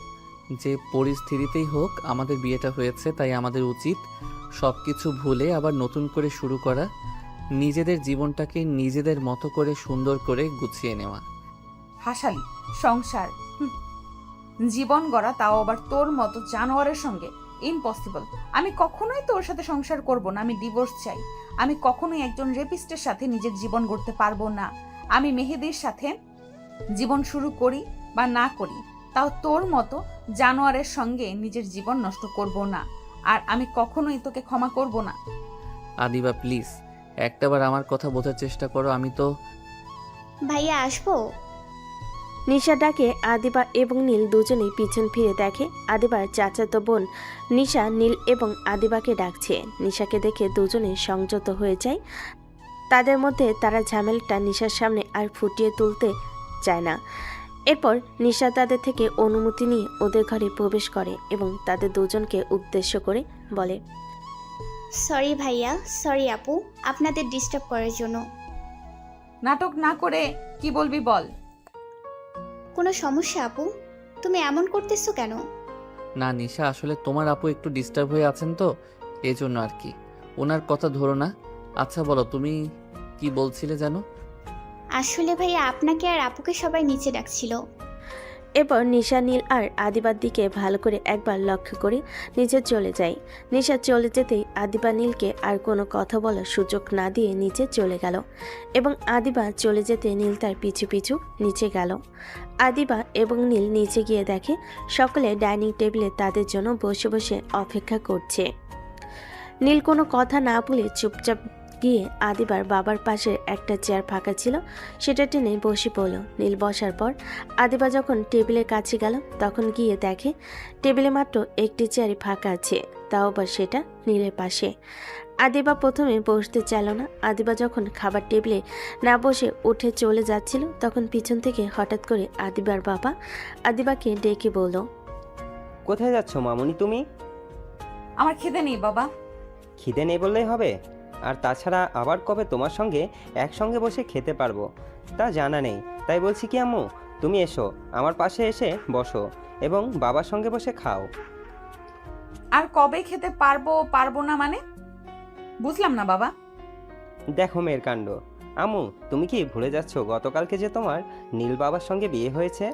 যে পরিস্থিতিতেই হোক, আমাদের বিয়েটা হয়েছে, তাই আমাদের উচিত সব কিছু ভুলে আবার নতুন করে শুরু করা, নিজেদের জীবনটাকে নিজেদের মতো করে সুন্দর করে গুছিয়ে নেওয়া।
হাসালি সংসার, জীবন গড়া, তাও আবার তোর মতো জানোয়ারের সঙ্গে, ইম্পসিবল। আমি কখনোই তোর সাথে সংসার করব না। আমি ডিভোর্স চাই। আমি কখনোই একজন রেপিস্টের সাথে নিজের জীবন গড়তে পারবো না। আমি মেহেদির সাথে জীবন শুরু করি বা না করি, তাও তোর মতো জানোয়ারের সঙ্গে নিজের জীবন নষ্ট করব না। আর আমি কখনোই তোকে ক্ষমা করব না।
আদিবা প্লিজ একটাবার আমার কথা বোঝার চেষ্টা করো। আমি তো
ভাইয়া আসবো?
নিশা ডাকে আদিবা এবং নীল দুজনেই পিছন ফিরে দেখে আদিবার চাচাতো বোন নিশা নীল এবং আদিবাকে ডাকছে। নিশাকে দেখে দুজনে সংযত হয়ে যায়। তাদের মধ্যে তারা ঝামেলাটা নিশার সামনে আর ফুটিয়ে তুলতে চায় না। এরপর নিশা তাদের থেকে অনুমতি নিয়ে ওদের ঘরে প্রবেশ করে এবং তাদের দুজনকে উদ্দেশ্য করে বলে,
সরি ভাইয়া, সরি আপু, আপনাদের ডিস্টার্ব করার জন্য।
নাটক না করে কি বলবি বল।
কোনো সমস্যা আপু? তুমি এমন করতেছো কেন?
না নিশা, আসলে তোমার আপু একটু ডিস্টার্ব হয়ে আছেন তো, এই জন্য আর কি। ওনার কথা ধরো না। আচ্ছা বলো, তুমি কি বলছিলে জানো?
আসলে ভাইয়া আপনাকে আর আপুকে সবাই নিচে ডাকছিল।
এরপর নিশা নীল আর আদিবার দিকে ভালো করে একবার লক্ষ্য করে নিচে চলে যায়। নিশা চলে যেতেই আদিবা নীলকে আর কোনো কথা বলার সুযোগ না দিয়ে নিচে চলে গেল এবং আদিবা চলে যেতে নীল তার পিছু পিছু নিচে গেল। আদিবা এবং নীল নিচে গিয়ে দেখে সকলে ডাইনিং টেবিলে তাদের জন্য বসে বসে অপেক্ষা করছে। নীল কোনো কথা না বলে চুপচাপ গিয়ে আদিবার বাবার পাশে একটা চেয়ার ফাঁকা ছিল সেটা টেনে বসে পড়ল। নীল বসার পর আদিবা যখন টেবিলের কাছে গেল তখন গিয়ে দেখে টেবিলে মাত্র একটি চেয়ারই ফাঁকা আছে, তাও আবার সেটা নীলের পাশে। আদিবা প্রথমে বসতে চাইল না। আদিবা যখন খাবার টেবিলে না বসে উঠে চলে যাচ্ছিল তখন পিছন থেকে হঠাৎ করে আদিবার বাবা আদিবাকে ডেকে বলল,
কোথায় যাচ্ছ মামুনি তুমি?
আমার খিদে নেই বাবা।
খিদে নেই বললেই হবে? আর তাছাড়া আবার কবে তোমার সঙ্গে একসঙ্গে বসে খেতে পারবো তা জানা নেই। তাই বলছি কি আম্মু, তুমি এসো, আমার পাশে এসে বসো এবং বাবার সঙ্গে বসে খাও।
আর কবে খেতে পারবো না মানে? বুঝলাম না বাবা।
দেখো মেয়ের কাণ্ড। আম্মু, তুমি কি ভুলে যাচ্ছ গতকালকে যে তোমার নীল বাবার সঙ্গে বিয়ে হয়েছে?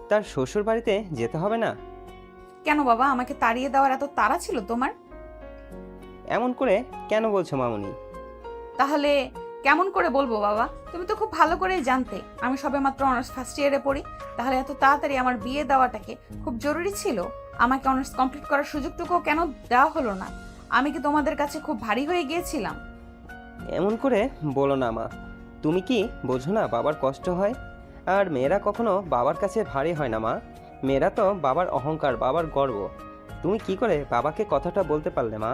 তার শ্বশুর বাড়িতে যেতে হবে না?
কেন বাবা, আমাকে তাড়িয়ে দেওয়ার এত তাড়া ছিল তোমার?
এমন করে কেন বলছো মামুনি?
তাহলে কেমন করে বলবো বাবা? তুমি তো খুব ভালো করেই জানতে আমি সবেমাত্র অনার্স ফার্স্ট ইয়ারে পড়ি। তাহলে এত তাড়াতাড়ি আমার বিয়ে দেওয়াটাকে খুব জরুরি ছিল? আমাকে অনার্স কমপ্লিট করার সুযোগটুকুও কেন দেওয়া হলো না? আমি কি তোমাদের কাছে খুব ভারী হয়ে গিয়েছিলাম?
এমন করে বলো না মা। তুমি কি বোঝো না বাবার কষ্ট হয়? আর মেয়েরা কখনো বাবার কাছে ভারী হয় না মা। মেয়েরা তো বাবার অহংকার, বাবার গর্ব। তুমি কি করে বাবাকে কথাটা বলতে পারলে মা?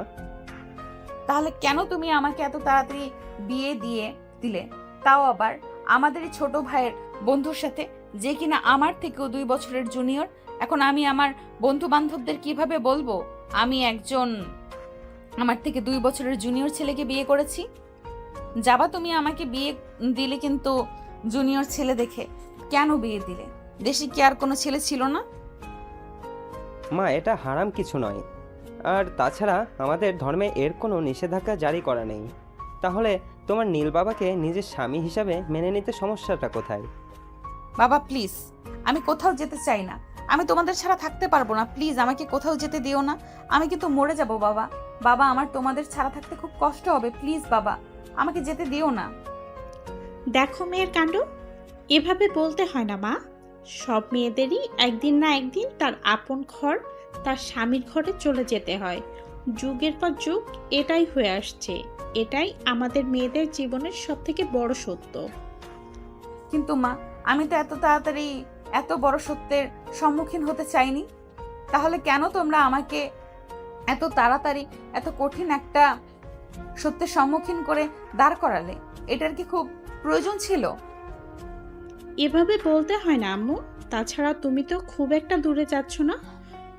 তাহলে কেন তুমি আমাকে এত তাড়াতাড়ি বিয়ে দিয়ে দিলে, তাও আবার আমাদেরই ছোট ভাইয়ের বন্ধুর সাথে, যে কিনা আমার থেকেও 2 বছরের জুনিয়র? এখন আমি আমার বন্ধু বান্ধবদের কিভাবে বলবো আমি একজন আমার থেকে 2 বছরের জুনিয়র ছেলেকে বিয়ে করেছি? যাবা তুমি আমাকে বিয়ে দিলে, কিন্তু জুনিয়র ছেলে দেখে কেন বিয়ে দিলে? দেশে কি আর কোনো ছেলে ছিল না?
মা, এটা হারাম কিছু নয়। আর তাছাড়া আমাদের ধর্মে এর কোনো নিষেধাজ্ঞা জারি করা নেই। তাহলে তোমার নীল বাবাকে নিজের স্বামী হিসাবে মেনে নিতে সমস্যাটা কোথায়?
বাবা প্লিজ, আমি কোথাও যেতে চাই না। আমি তোমাদের ছাড়া থাকতে পারবো না। প্লিজ আমাকে কোথাও যেতে দিও না। আমি কিন্তু মরে যাব বাবা। বাবা, আমার তোমাদের ছাড়া থাকতে খুব কষ্ট হবে। প্লিজ বাবা, আমাকে যেতে দিও না।
দেখো মেয়ের কাণ্ড, এভাবে বলতে হয় না মা। সব মেয়েদেরই একদিন না একদিন তার আপন ঘর, তার স্বামীর ঘরে চলে যেতে হয়। যুগের পর যুগ এটাই হয়ে আসছে। এটাই আমাদের মেয়েদের জীবনের সবথেকে বড় সত্য।
কিন্তু মা, আমি তো এত তাড়াতাড়ি এত বড় সত্যের সম্মুখীন হতে চাইনি। তাহলে কেন তোমরা আমাকে এত তাড়াতাড়ি এত কঠিন একটা সত্যের সম্মুখীন করে দাঁড় করালে? এটার কি খুব প্রয়োজন ছিল?
এভাবে বলতে হয় না আম্মু। তাছাড়া তুমি তো খুব একটা দূরে যাচ্ছ না।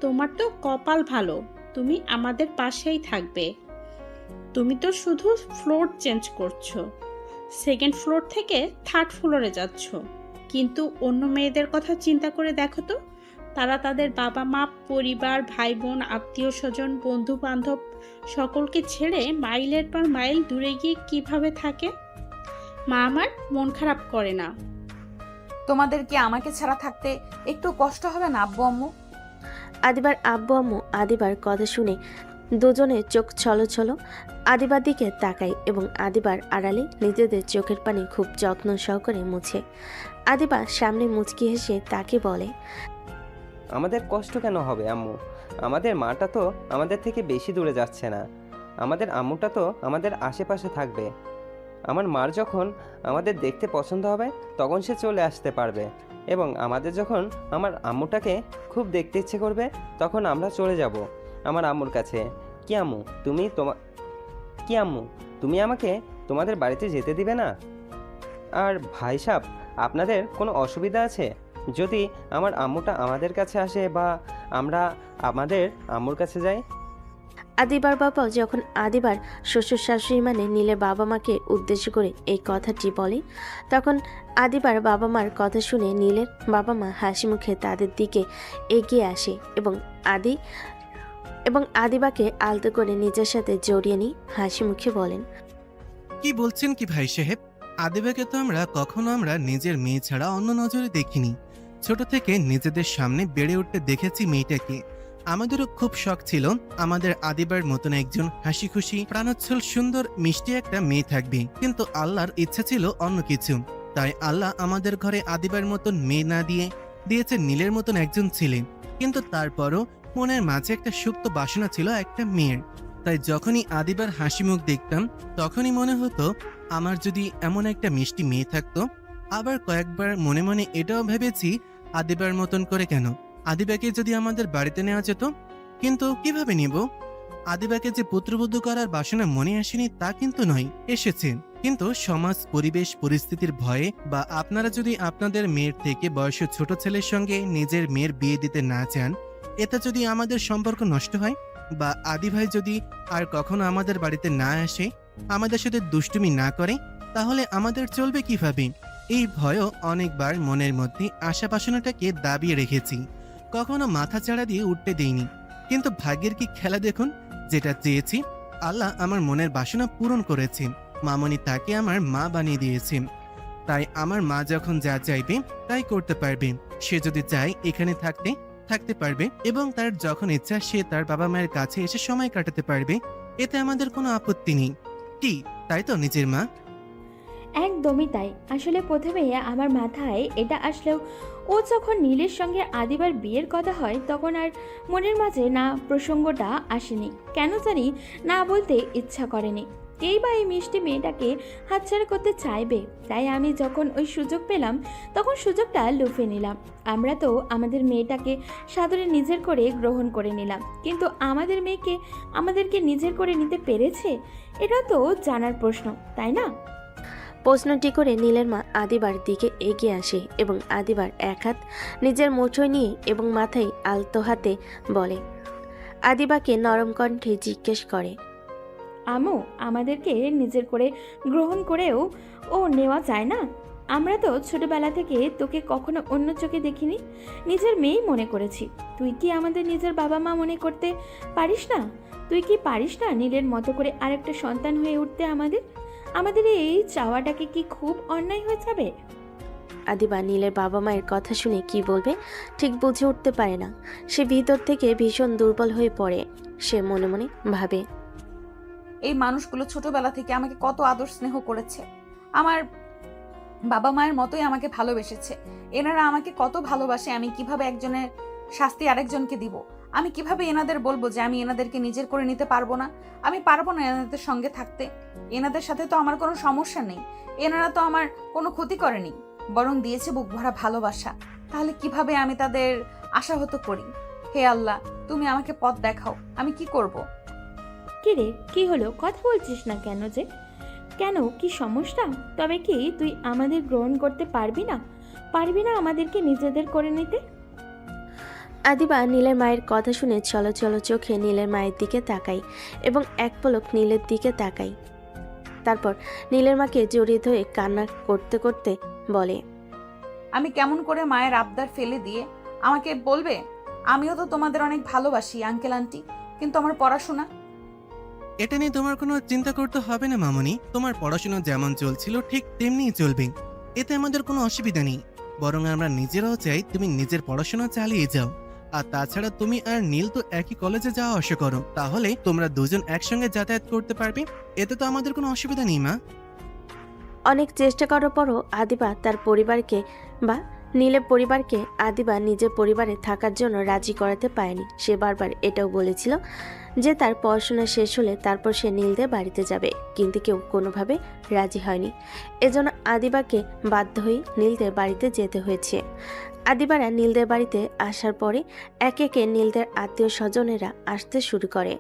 তোমার তো কপাল ভালো, তুমি আমাদের পাশেই থাকবে। তুমি তো শুধু ফ্লোর চেঞ্জ করছো, 2nd ফ্লোর থেকে 3rd ফ্লোরে যাচ্ছ। কিন্তু অন্য মেয়েদের কথা চিন্তা করে দেখো তো, তারা তাদের বাবা মা, পরিবার, ভাই বোন, আত্মীয় স্বজন, বন্ধু বান্ধব সকলকে ছেড়ে মাইলের পর মাইল দূরে গিয়ে কিভাবে থাকে? মা আমার মন খারাপ করে না।
তোমাদের কি আমাকে ছাড়া থাকতে একটু কষ্ট হবে না আব্বু আম্মু?
আদিবার আব্বু আম্মু আদিবার কথা শুনে দুজনে চোখ ছলো আদিবার দিকে তাকায় এবং আদিবার আড়ালে নিজেদের চোখের পানি খুব যত্ন সহকারে মুছে। আদিবা সামনে মুচকি হেসে তাকে বলে,
আমাদের কষ্ট কেন হবে আম্মু? আমাদের মাটা তো আমাদের থেকে বেশি দূরে যাচ্ছে না। আমাদের আম্মুটা তো আমাদের আশেপাশে থাকবে। আমার মার যখন আমাদের দেখতে পছন্দ হবে তখন সে চলে আসতে পারবে, এবং আমাদের যখন আমার আম্মুটাকে খুব দেখতে ইচ্ছে করবে তখন আমরা চলে যাব আমার আম্মুর কাছে। কি আম্মু তুমি আমাকে তোমাদের বাড়িতে যেতে দিবে না? আর ভাই সাহেব, আপনাদের কোনো অসুবিধা আছে যদি আমার আম্মুটা আমাদের কাছে আসে বা আমরা আমাদের আম্মুর কাছে যাই?
আদিবার বাবা যখন আদিবার শ্বশুর শাশুড়ি মানে নীলের বাবা মাকে উদ্দেশ্য করে এই কথাটি বলে, তখন আদিবার বাবা মার কথা শুনে নীলের বাবা মা হাসি মুখে তাদের দিকে এগিয়ে আসে এবং আদিবাকে আলতো করে নিজের সাথে জড়িয়ে নিয়ে হাসি মুখে বলেন,
কি বলছেন কি ভাই সাহেব? আদিবাকে তো আমরা নিজের মেয়ে ছাড়া অন্য নজরে দেখিনি। ছোট থেকে নিজেদের সামনে বেড়ে উঠতে দেখেছি মেয়েটাকে। আমাদেরও খুব শখ ছিল আমাদের আদিবার মতন একজন হাসি খুশি, প্রাণোচ্ছল, সুন্দর, মিষ্টি একটা মেয়ে থাকবে। কিন্তু আল্লাহর ইচ্ছা ছিল অন্য কিছু। তাই আল্লাহ আমাদের ঘরে আদিবার মতন মেয়ে না দিয়েছে নীলের মতন একজন ছেলে। কিন্তু তারপরও মনের মাঝে একটা সুপ্ত বাসনা ছিল একটা মেয়ের। তাই যখনই আদিবার হাসি মুখ দেখতাম তখনই মনে হতো আমার যদি এমন একটা মিষ্টি মেয়ে থাকতো। আবার কয়েকবার মনে মনে এটাও ভেবেছি, আদিবার মতন করে কেন আদিবাকে যদি আমাদের বাড়িতে নেওয়া যেত। কিন্তু কিভাবে নিব? আদিবাকে যে পুত্রবধূ করার বাসনা মনে আসেনি তা কিন্তু নয়, এসেছে। কিন্তু সমাজ, পরিবেশ, পরিস্থিতির ভয়ে বা আপনারা যদি আপনাদের মেয়ের থেকে বয়সে ছোট ছেলের সঙ্গে নিজের মেয়ের বিয়ে দিতে না চান, এতে যদি আমাদের সম্পর্ক নষ্ট হয় বা আদি ভাই যদি আর কখনো আমাদের বাড়িতে না আসে, আমাদের সাথে দুষ্টুমি না করে, তাহলে আমাদের চলবে কিভাবে? এই ভয়ও অনেকবার মনের মধ্যে আশা বাসনাটাকে দাবিয়ে রেখেছি, কখনো মাথা চাড়া দিয়ে উঠতে দেইনি। কিন্তু ভাগ্যের কি খেলা দেখুন, যেটা চেয়েছি আল্লাহ আমার মনের বাসনা পূরণ করেছে। মামনি তাকে আমার মা বানিয়ে দিয়েছে। তাই আমার মা যখন যা চাইবে তাই করতে পারবে। সে যদি চায় এখানে থাকতে পারবে এবং তার যখন ইচ্ছা সে তার বাবা মায়ের কাছে এসে সময় কাটাতে পারবে। এতে আমাদের কোনো আপত্তি নেই। কি তাই তো নিজের মা?
একদমই তাই। আসলে প্রথমে আমার মাথায় এটা আসলেও ও যখন নীলের সঙ্গে আদিবার বিয়ের কথা হয় তখন আর মনের মাঝে না প্রসঙ্গটা আসেনি, কেন জানি না বলতে ইচ্ছা করেনি। এই বা এই মিষ্টি মেয়েটাকে হাতছাড়া করতে চাইবে, তাই আমি যখন ওই সুযোগ পেলাম তখন সুযোগটা লুফে নিলাম। আমরা তো আমাদের মেয়েটাকে সাদরে নিজের করে গ্রহণ করে নিলাম, কিন্তু আমাদের মেয়েকে আমাদেরকে নিজের করে নিতে পেরেছে, এটা তো জানার প্রশ্ন, তাই না?
প্রশ্নটি করে নীলের মা আদিবার দিকে এগিয়ে আসে এবং আদিবার এক হাত নিজের মুঠোয় নিয়ে এবং মাথায় আলতো হাতে বলে, আদিবাকে নরম কণ্ঠে জিজ্ঞেস করে,
আমু, আমাদেরকে নিজের করে গ্রহণ করেও ও নেওয়া যায় না? আমরা তো ছোটবেলা থেকে তোকে কখনো অন্য চোখে দেখিনি, নিজের মেয়েই মনে করেছি। তুই কি আমাদের নিজের বাবা মা মনে করতে পারিস না? তুই কি পারিস না নীলের মতো করে আরেকটা সন্তান হয়ে উঠতে? আমাদের এই চাওয়াটাকে কি খুব অন্যায় হয়ে যাবে?
আদিবা নীলের বাবা মায়ের কথা শুনে কি বলবে ঠিক বুঝে উঠতে পারে না। সে ভিতর থেকে ভীষণ দুর্বল হয়ে পড়ে। সে মনে মনে ভাবে,
এই মানুষগুলো ছোটবেলা থেকে আমাকে কত আদর স্নেহ করেছে, আমার বাবা মায়ের মতোই আমাকে ভালোবেসেছে। এনারা আমাকে কত ভালোবাসে, আমি কিভাবে একজনের শাস্তি আরেকজনকে দিব? আমি কিভাবে এনাদের বলবো যে আমি এনাদেরকে নিজের করে নিতে পারবো না? আমি পারবো না এনাদের সঙ্গে থাকতে। এনাদের সাথে তো আমার কোনো সমস্যা নেই, এনারা তো আমার কোনো ক্ষতি করেনি, বরং দিয়েছে বুক ভরা ভালোবাসা। তাহলে কিভাবে আমি তাদের আশাহত করি? হে আল্লাহ, তুমি আমাকে পথ দেখাও, আমি কি করব?
কি রে, কি হলো? কথা বলছিস না কেন যে? কেন, কি সমস্যা? তবে কি তুই আমাদের গ্রহণ করতে পারবি না আমাদেরকে নিজেদের করে নিতে?
আদিবা নীলের মায়ের কথা শুনে চলো চোখে নীলের মায়ের দিকে তাকাই এবং এক পলক নীলের দিকে তাকাই। তারপর নীলের মাকে জড়িয়ে ধরে কান্না করতে করতে বলে,
আমি কেমন করে মায়ের আবদার ফেলে দিয়ে আমাকে বলবে? আমিও তো তোমাদের অনেক ভালোবাসি আঙ্কেল আন্টি, কিন্তু আমার পড়াশোনা।
এটা নিয়ে তোমার কোনো চিন্তা করতে হবে না মামনি। তোমার পড়াশোনা যেমন চলছিল ঠিক তেমনিই চলবে, এতে আমাদের কোনো অসুবিধা নেই। বরং আমরা নিজেরাও চাই তুমি নিজের পড়াশোনা চালিয়ে যাও। আর তাছাড়া তুমি আর নীল তো একই কলেজে যাওয়া আসা করো, তাহলে তোমরা দুজন একসঙ্গে যাতায়াত করতে পারবে, এতে তো আমাদের কোনো অসুবিধা নেই মা।
অনেক চেষ্টা করার পরও আদিবা তার পরিবারকে বা নীলের পরিবারকে আদিবা নিজের পরিবারে থাকার জন্য রাজি করাতে পারেনি। সে বারবার এটাও বলেছিল যে তার পড়াশোনা শেষ হলে তারপর সে নীলদের বাড়িতে যাবে, কিন্তু কেউ কোনোভাবে রাজি হয়নি। এজন্য আদিবাকে বাধ্য হয়ে নীলদের বাড়িতে যেতে হয়েছে। আদিবারা নীলদের বাড়িতে আসার পরে একে একে নীলদের আত্মীয় স্বজনেরা আসতে শুরু করে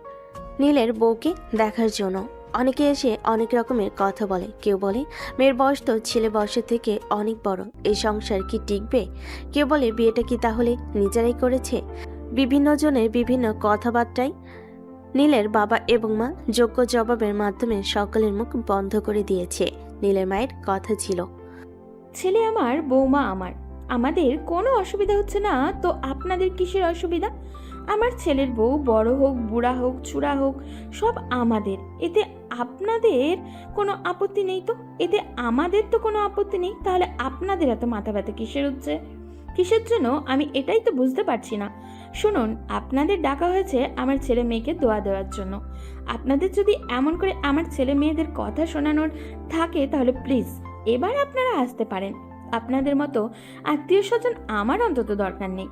নীলের বউকে দেখার জন্য। অনেকে এসে অনেক রকমের কথা বলে। কেউ বলে মেয়ের বয়স তো ছেলে বয়সের থেকে অনেক বড়, এই সংসার কি টিকবে? কেউ বলে বিয়েটা কি তাহলে নিজেরাই করেছে? বিভিন্ন জনের বিভিন্ন কথাবার্তায় নীলের বাবা এবং মা যোগ্য জবাবের মাধ্যমে সকলের মুখ বন্ধ করে দিয়েছে। নীলের মায়ের কথা ছিল,
ছেলে আমার, বৌমা আমার, আমাদের কোনো অসুবিধা হচ্ছে না, তো আপনাদের কিসের অসুবিধা? আমার ছেলের বউ বড় হোক, বুড়া হোক, চূড়া হোক, সব আমাদের, এতে আপনাদের কোনো আপত্তি নেই তো? এতে আমাদের তো কোনো আপত্তি নেই, তাহলে আপনাদের এত মাথা ব্যথা কিসের হচ্ছে? কিসের জন্য আমি এটাই তো বুঝতে পারছি না। শুনুন, আপনাদের ডাকা হয়েছে আমার ছেলে মেয়েকে দোয়া দেওয়ার জন্য। আপনাদের যদি এমন করে আমার ছেলে মেয়েদের কথা শোনানোর থাকে তাহলে প্লিজ এবার আপনারা আসতে পারেন। আপনাদের মতো আত্মীয় স্বজন আমার অন্তত দরকার নেই।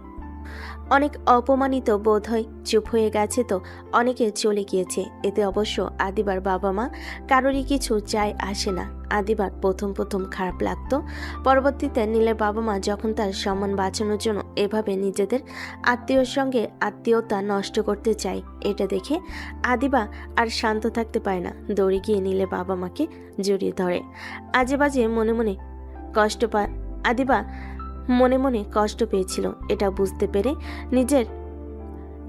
অনেক অপমানিত বোধ হয়। চুপ হয়ে গেছে তো অনেকে চলে গিয়েছে। এতে অবশ্য আদিবার বাবা মা কারোরই কিছু যায় আসে না। আদিবার প্রথম প্রথম খারাপ লাগতো, পরবর্তীতে নীলের বাবা মা যখন তার সম্মান বাঁচানোর জন্য এভাবে নিজেদের আত্মীয়র সঙ্গে আত্মীয়তা নষ্ট করতে চায়, এটা দেখে আদিবা আর শান্ত থাকতে পারে না। দৌড়ে গিয়ে নীলের বাবা মাকে জড়িয়ে ধরে। আজে বাজে মনে মনে কষ্ট পায়। আদিবা মনে মনে কষ্ট পেয়েছিল, এটা বুঝতে পেরে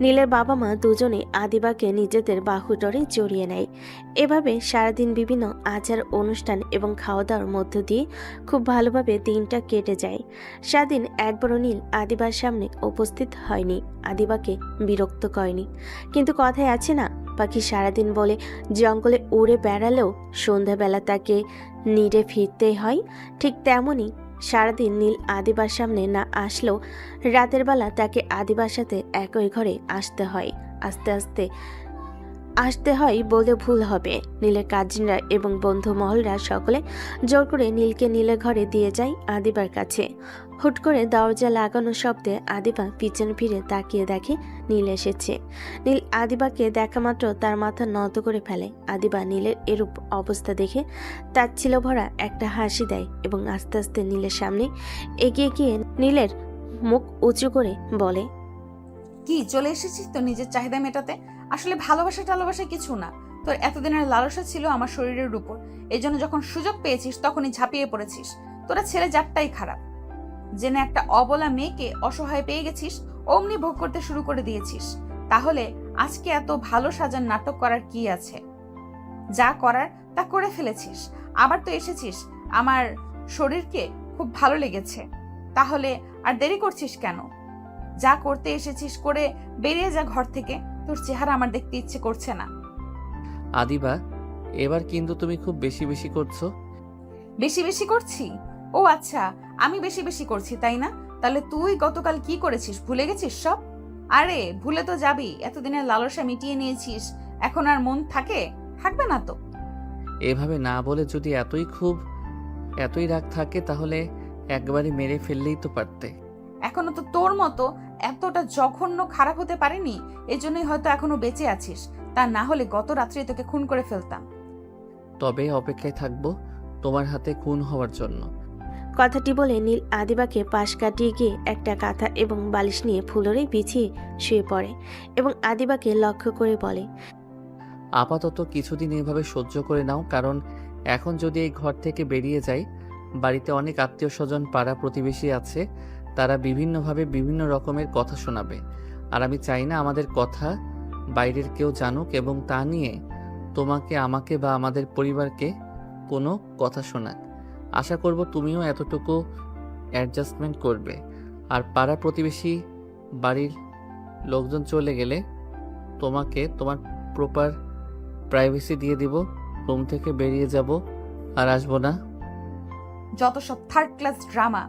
নীলের বাবা মা দুজনে আদিবাকে নিজেদের বাহুডরে জড়িয়ে নেয়। এভাবে সারাদিন বিভিন্ন আচার অনুষ্ঠান এবং খাওয়া দাওয়ার মধ্য দিয়ে খুব ভালোভাবে দিনটা কেটে যায়। সারাদিন একবারও নীল আদিবার সামনে উপস্থিত হয়নি, আদিবাকে বিরক্ত করেনি। কিন্তু কথায় আছে না, পাখি সারাদিন বলে জঙ্গলে উড়ে বেড়ালেও সন্ধ্যাবেলা তাকে নিড়ে ফিরতেই হয়। ঠিক তেমনই সারাদিন নীল আদিবার সামনে না আসলেও রাতের বেলা তাকে আদিবার সাথে একই ঘরে আসতে হয়। আসতে হয় বলে ভুল হবে। নীলের কাজিনরা এবং বন্ধু মহলরা সকলে জোর করে নীলকে নীলের ঘরে দিয়ে যায় আদিবার কাছে। হুট করে দরজা লাগানো শব্দে আদিবা পিছনে ফিরে তাকিয়ে দেখে নীল এসেছে। নীল আদিবাকে দেখা মাত্র তার মাথা নত করে ফেলে। আদিবা নীলের এরূপ অবস্থা দেখে তাচ্ছিল্য ভরা একটা হাসি দেয় এবং আস্তে আস্তে নীলের সামনে এগিয়ে গিয়ে নীলের মুখ উঁচু করে বলে,
কি চলে এসেছিস তো নিজের চাহিদা মেটাতে? আসলে ভালোবাসা টালোবাসা কিছু না, তোর এতদিনের লালসা ছিল আমার শরীরের উপর, এই জন্য যখন সুযোগ পেয়েছিস তখনই ঝাঁপিয়ে পড়েছিস। তোরা ছেলে জাতটাই খারাপ, জেনে একটা অবলা মেয়েকে অসহায় পেয়ে গেছিস, অমনি ভোগ করতে শুরু করে দিয়েছিস। তাহলে আজকে এত ভালো সাজার নাটক করার কি আছে? যা করার তা করে ফেলেছিস, আবার তো এসেছিস আমার শরীরকে খুব ভালো লেগেছে, তাহলে আর দেরি করছিস কেন? যা করতে এসেছিস করে বেরিয়ে যা ঘর থেকে, তোর চেহারা আমার দেখতে ইচ্ছে করছে না।
আদিবা, এবার কিন্তু তুমি খুব বেশি বেশি করছো।
বেশি বেশি করছি? ও আচ্ছা, আমি বেশি বেশি করছি তাই না? তাহলে তুই গতকাল কি করেছিস ভুলে গেছিস সব? আরে ভুলে তো যাবি, এতদিনের লালসা মিটিয়ে নিয়েছিস, এখন আর মন থাকবে না তো।
এভাবে না বলে যদি এতই রাগ থাকে তাহলে একবারে মেরে ফেললেই তো পারতে।
এখনো তো তোর মতো এতটা জঘন্য খারাপ হতে পারেনি, এজন্যই হয়তো এখনো বেঁচে আছিস, তা না হলে গত রাত্রে তোকে খুন করে ফেলতাম।
তবে অপেক্ষায় থাকবো তোমার হাতে খুন হওয়ার জন্য।
কথাটি বলে নীল আদিবাকে পাশ কাটিয়ে গিয়ে একটা কাঁথা এবং বালিশ নিয়ে ফুলরে বিছিয়ে শুয়ে পড়ে এবং আদিবাকে লক্ষ্য করে বলে,
আপাতত কিছুদিন এভাবে সহ্য করে নাও, কারণ এখন যদি এই ঘর থেকে বেরিয়ে যাই, বাড়িতে অনেক আত্মীয় স্বজন পাড়া প্রতিবেশী আছে, তারা বিভিন্নভাবে বিভিন্ন রকমের কথা শোনাবে। আর আমি চাই না আমাদের কথা বাইরের কেউ জানুক এবং তা নিয়ে তোমাকে, আমাকে বা আমাদের পরিবারকে কোনো কথা শোনাক। আশা করব তুমিও এতটুকু অ্যাডজাস্টমেন্ট করবে। আর পাড়া প্রতিবেশী বাড়ির লোকজন চলে গেলে তোমাকে তোমার প্রপার প্রাইভেসি দিয়ে দিব, রুম থেকে বেরিয়ে যাব আর আসবো না।
যত সব থার্ড ক্লাস ড্রামা।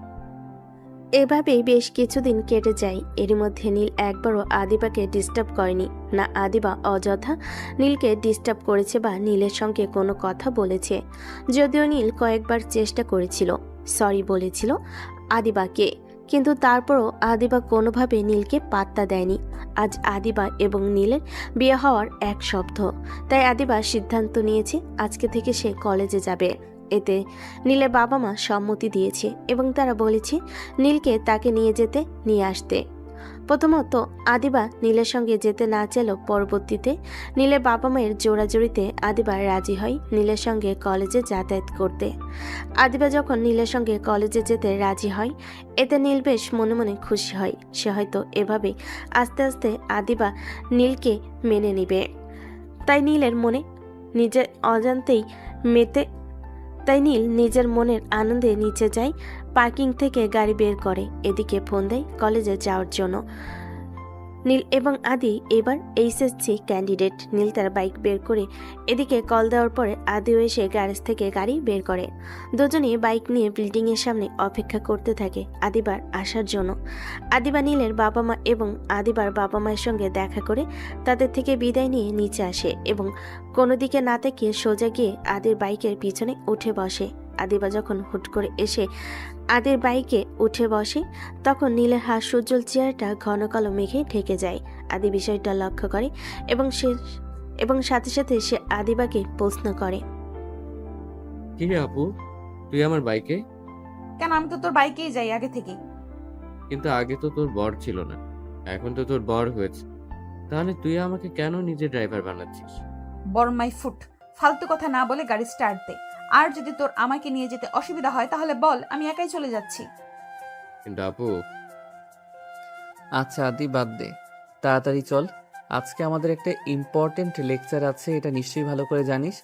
এভাবেই বেশ কিছুদিন কেটে যায়। এর মধ্যে নীল একবারও আদিবাকে ডিস্টার্ব করেনি, না আদিবা অযথা নীলকে ডিস্টার্ব করেছে বা নীলের সঙ্গে কোনো কথা বলেছে। যদিও নীল কয়েকবার চেষ্টা করেছিল, সরি বলেছিল আদিবাকে, কিন্তু তারপরও আদিবা কোনোভাবে নীলকে পাত্তা দেয়নি। আজ আদিবা এবং নীলের বিয়ে হওয়ার 1 সপ্তাহ, তাই আদিবা সিদ্ধান্ত নিয়েছে আজকে থেকে সে কলেজে যাবে। এতে নীলের বাবা মা সম্মতি দিয়েছে এবং তারা বলেছে নীলকে তাকে নিয়ে আসতে। প্রথমত আদিবা নীলের সঙ্গে যেতে না চাইলেও পরবর্তীতে নীলের বাবা মায়ের জোরাজোরিতে আদিবা রাজি হয় নীলের সঙ্গে কলেজে যাতায়াত করতে। আদিবা যখন নীলের সঙ্গে কলেজে যেতে রাজি হয়, এতে নীল বেশ মনে মনে খুশি হয়। সে হয়তো এভাবে আস্তে আস্তে আদিবা নীলকে মেনে নিবে। তাই নীলের মনে নিজের অজান্তেই তাই নীল নিজের মনের আনন্দে নিচে যায়, পার্কিং থেকে গাড়ি বের করে, এদিকে ফোন দেয় কলেজে যাওয়ার জন্য। নীল এবং আদি এবার এইচএসসি ক্যান্ডিডেট। নীল তার বাইক বের করে এদিকে কল দেওয়ার পরে আদিও এসে গ্যারেজ থেকে গাড়ি বের করে। দুজনেই বাইক নিয়ে বিল্ডিংয়ের সামনে অপেক্ষা করতে থাকে আদিবার আসার জন্য। আদিবা নীলের বাবা মা এবং আদিবার বাবা মায়ের সঙ্গে দেখা করে তাদের থেকে বিদায় নিয়ে নিচে আসে এবং কোনো দিকে না তাকিয়ে সোজা গিয়ে আদির বাইকের পিছনে উঠে বসে। আদিবা যখন হুট করে এসে আদির বাইকে উঠে বসে, তখন নীলের হাস্যোজ্জ্বল চেহারাটা ঘন কালো মেঘে ঢেকে যায়। আদি বিষয়টা লক্ষ্য করে এবং সাথে সাথে সে আদিবাকে প্রশ্ন করে,
কি রে আপু, তুই আমার বাইকে?
কেন, আমি তো তোর বাইকেই যাই আগে থেকেই।
কিন্তু আগে তো তোর বর ছিল না, এখন তো তোর বর হয়েছে, তাহলে তুই আমাকে কেন নিজে ড্রাইভার বানাচ্ছিস?
বর মাই ফুট, ফালতু কথা না বলে গাড়ি স্টার্ট দে। আর যদি তোর আমাকে নিয়ে যেতে অসুবিধা হয় তাহলে বল, আমি একাই চলে যাচ্ছি।
কিন্তু আপু।
আচ্ছা আদি, বাদ দে, তাড়াতাড়ি চল। আজকে আমাদের একটা ইম্পর্টেন্ট লেকচার আছে, এটা নিশ্চয়ই ভালো করে জানিস,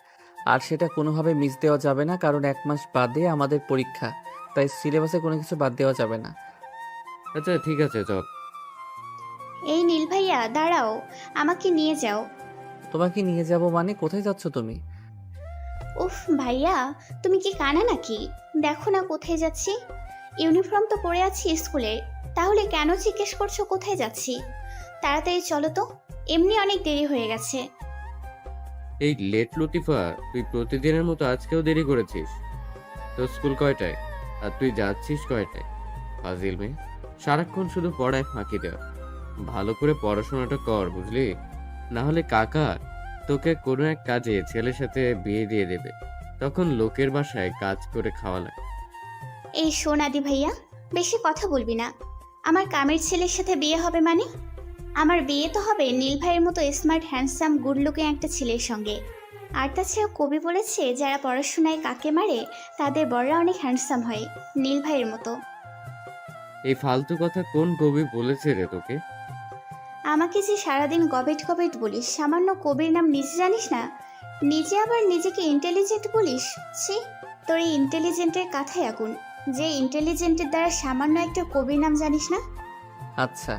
আর সেটা কোনোভাবে মিস দেওয়া যাবে না, কারণ 1 মাস বাদে আমাদের পরীক্ষা, তাই সিলেবাসে কোনো কিছু বাদ দেওয়া যাবে না।
আচ্ছা ঠিক আছে, চল।
এই নীল ভাইয়া দাঁড়াও, আমাকে নিয়ে যাও।
তোমাকে নিয়ে যাব মানে? কোথায় যাচ্ছ তুমি?
উফ ভাইয়া, তুমি কি কানা নাকি? দেখো না কোথায় যাচ্ছি। ইউনিফর্ম তো পরে আছি স্কুলের, তাহলে কেন জিজ্ঞেস করছো কোথায় যাচ্ছি? তাড়াতাড়ি চলো তো, এমনি অনেক দেরি হয়ে গেছে।
এই লেট লতিফা, তুই প্রতিদিনের মতো আজকেও দেরি করেছিস। তোর স্কুল কয়টায় আর তুই যাচ্ছিস কয়টায়? ফাজিল মেয়ে, সারাক্ষণ শুধু পড়ায় ফাঁকি দেওয়া। ভালো করে পড়াশোনাটা কর, বুঝলি? না হলে কাকা তোকে কোনো এক কাজে ছেলের সাথে বিয়ে দিয়ে দেবে, তখন লোকের বাসায় কাজ করে খাওয়া লাগে।
এই শোন আদি ভাইয়া, বেশি কথা বলবি না। আমার কামের ছেলের সাথে বিয়ে হবে মানে? আমার বিয়ে তো হবে নীল ভাইয়ের মতো স্মার্ট হ্যান্ডসাম গুড লুকিং একটা ছেলের সঙ্গে। আর তাছাড়া কবি বলেছে, যারা পড়াশোনায় কাকে মারে তাদের বড়রা অনেক হ্যান্ডসাম হয়, নীল ভাইয়ের মতো।
এই ফালতু কথা কোন কবি বলেছে রে তোকে?
আমাকে যে সারাদিন গবেট গবেট বলিস, সামান্য কবির নাম নিজে জানিস না, নিজে আবার নিজেকে ইন্টেলিজেন্ট বলিস। ছি, তোর এই ইন্টেলিজেন্টের কথাই আগুন, যে ইন্টেলিজেন্টের দ্বারা সামান্য একটা কবির নাম জানিস না।
আচ্ছা,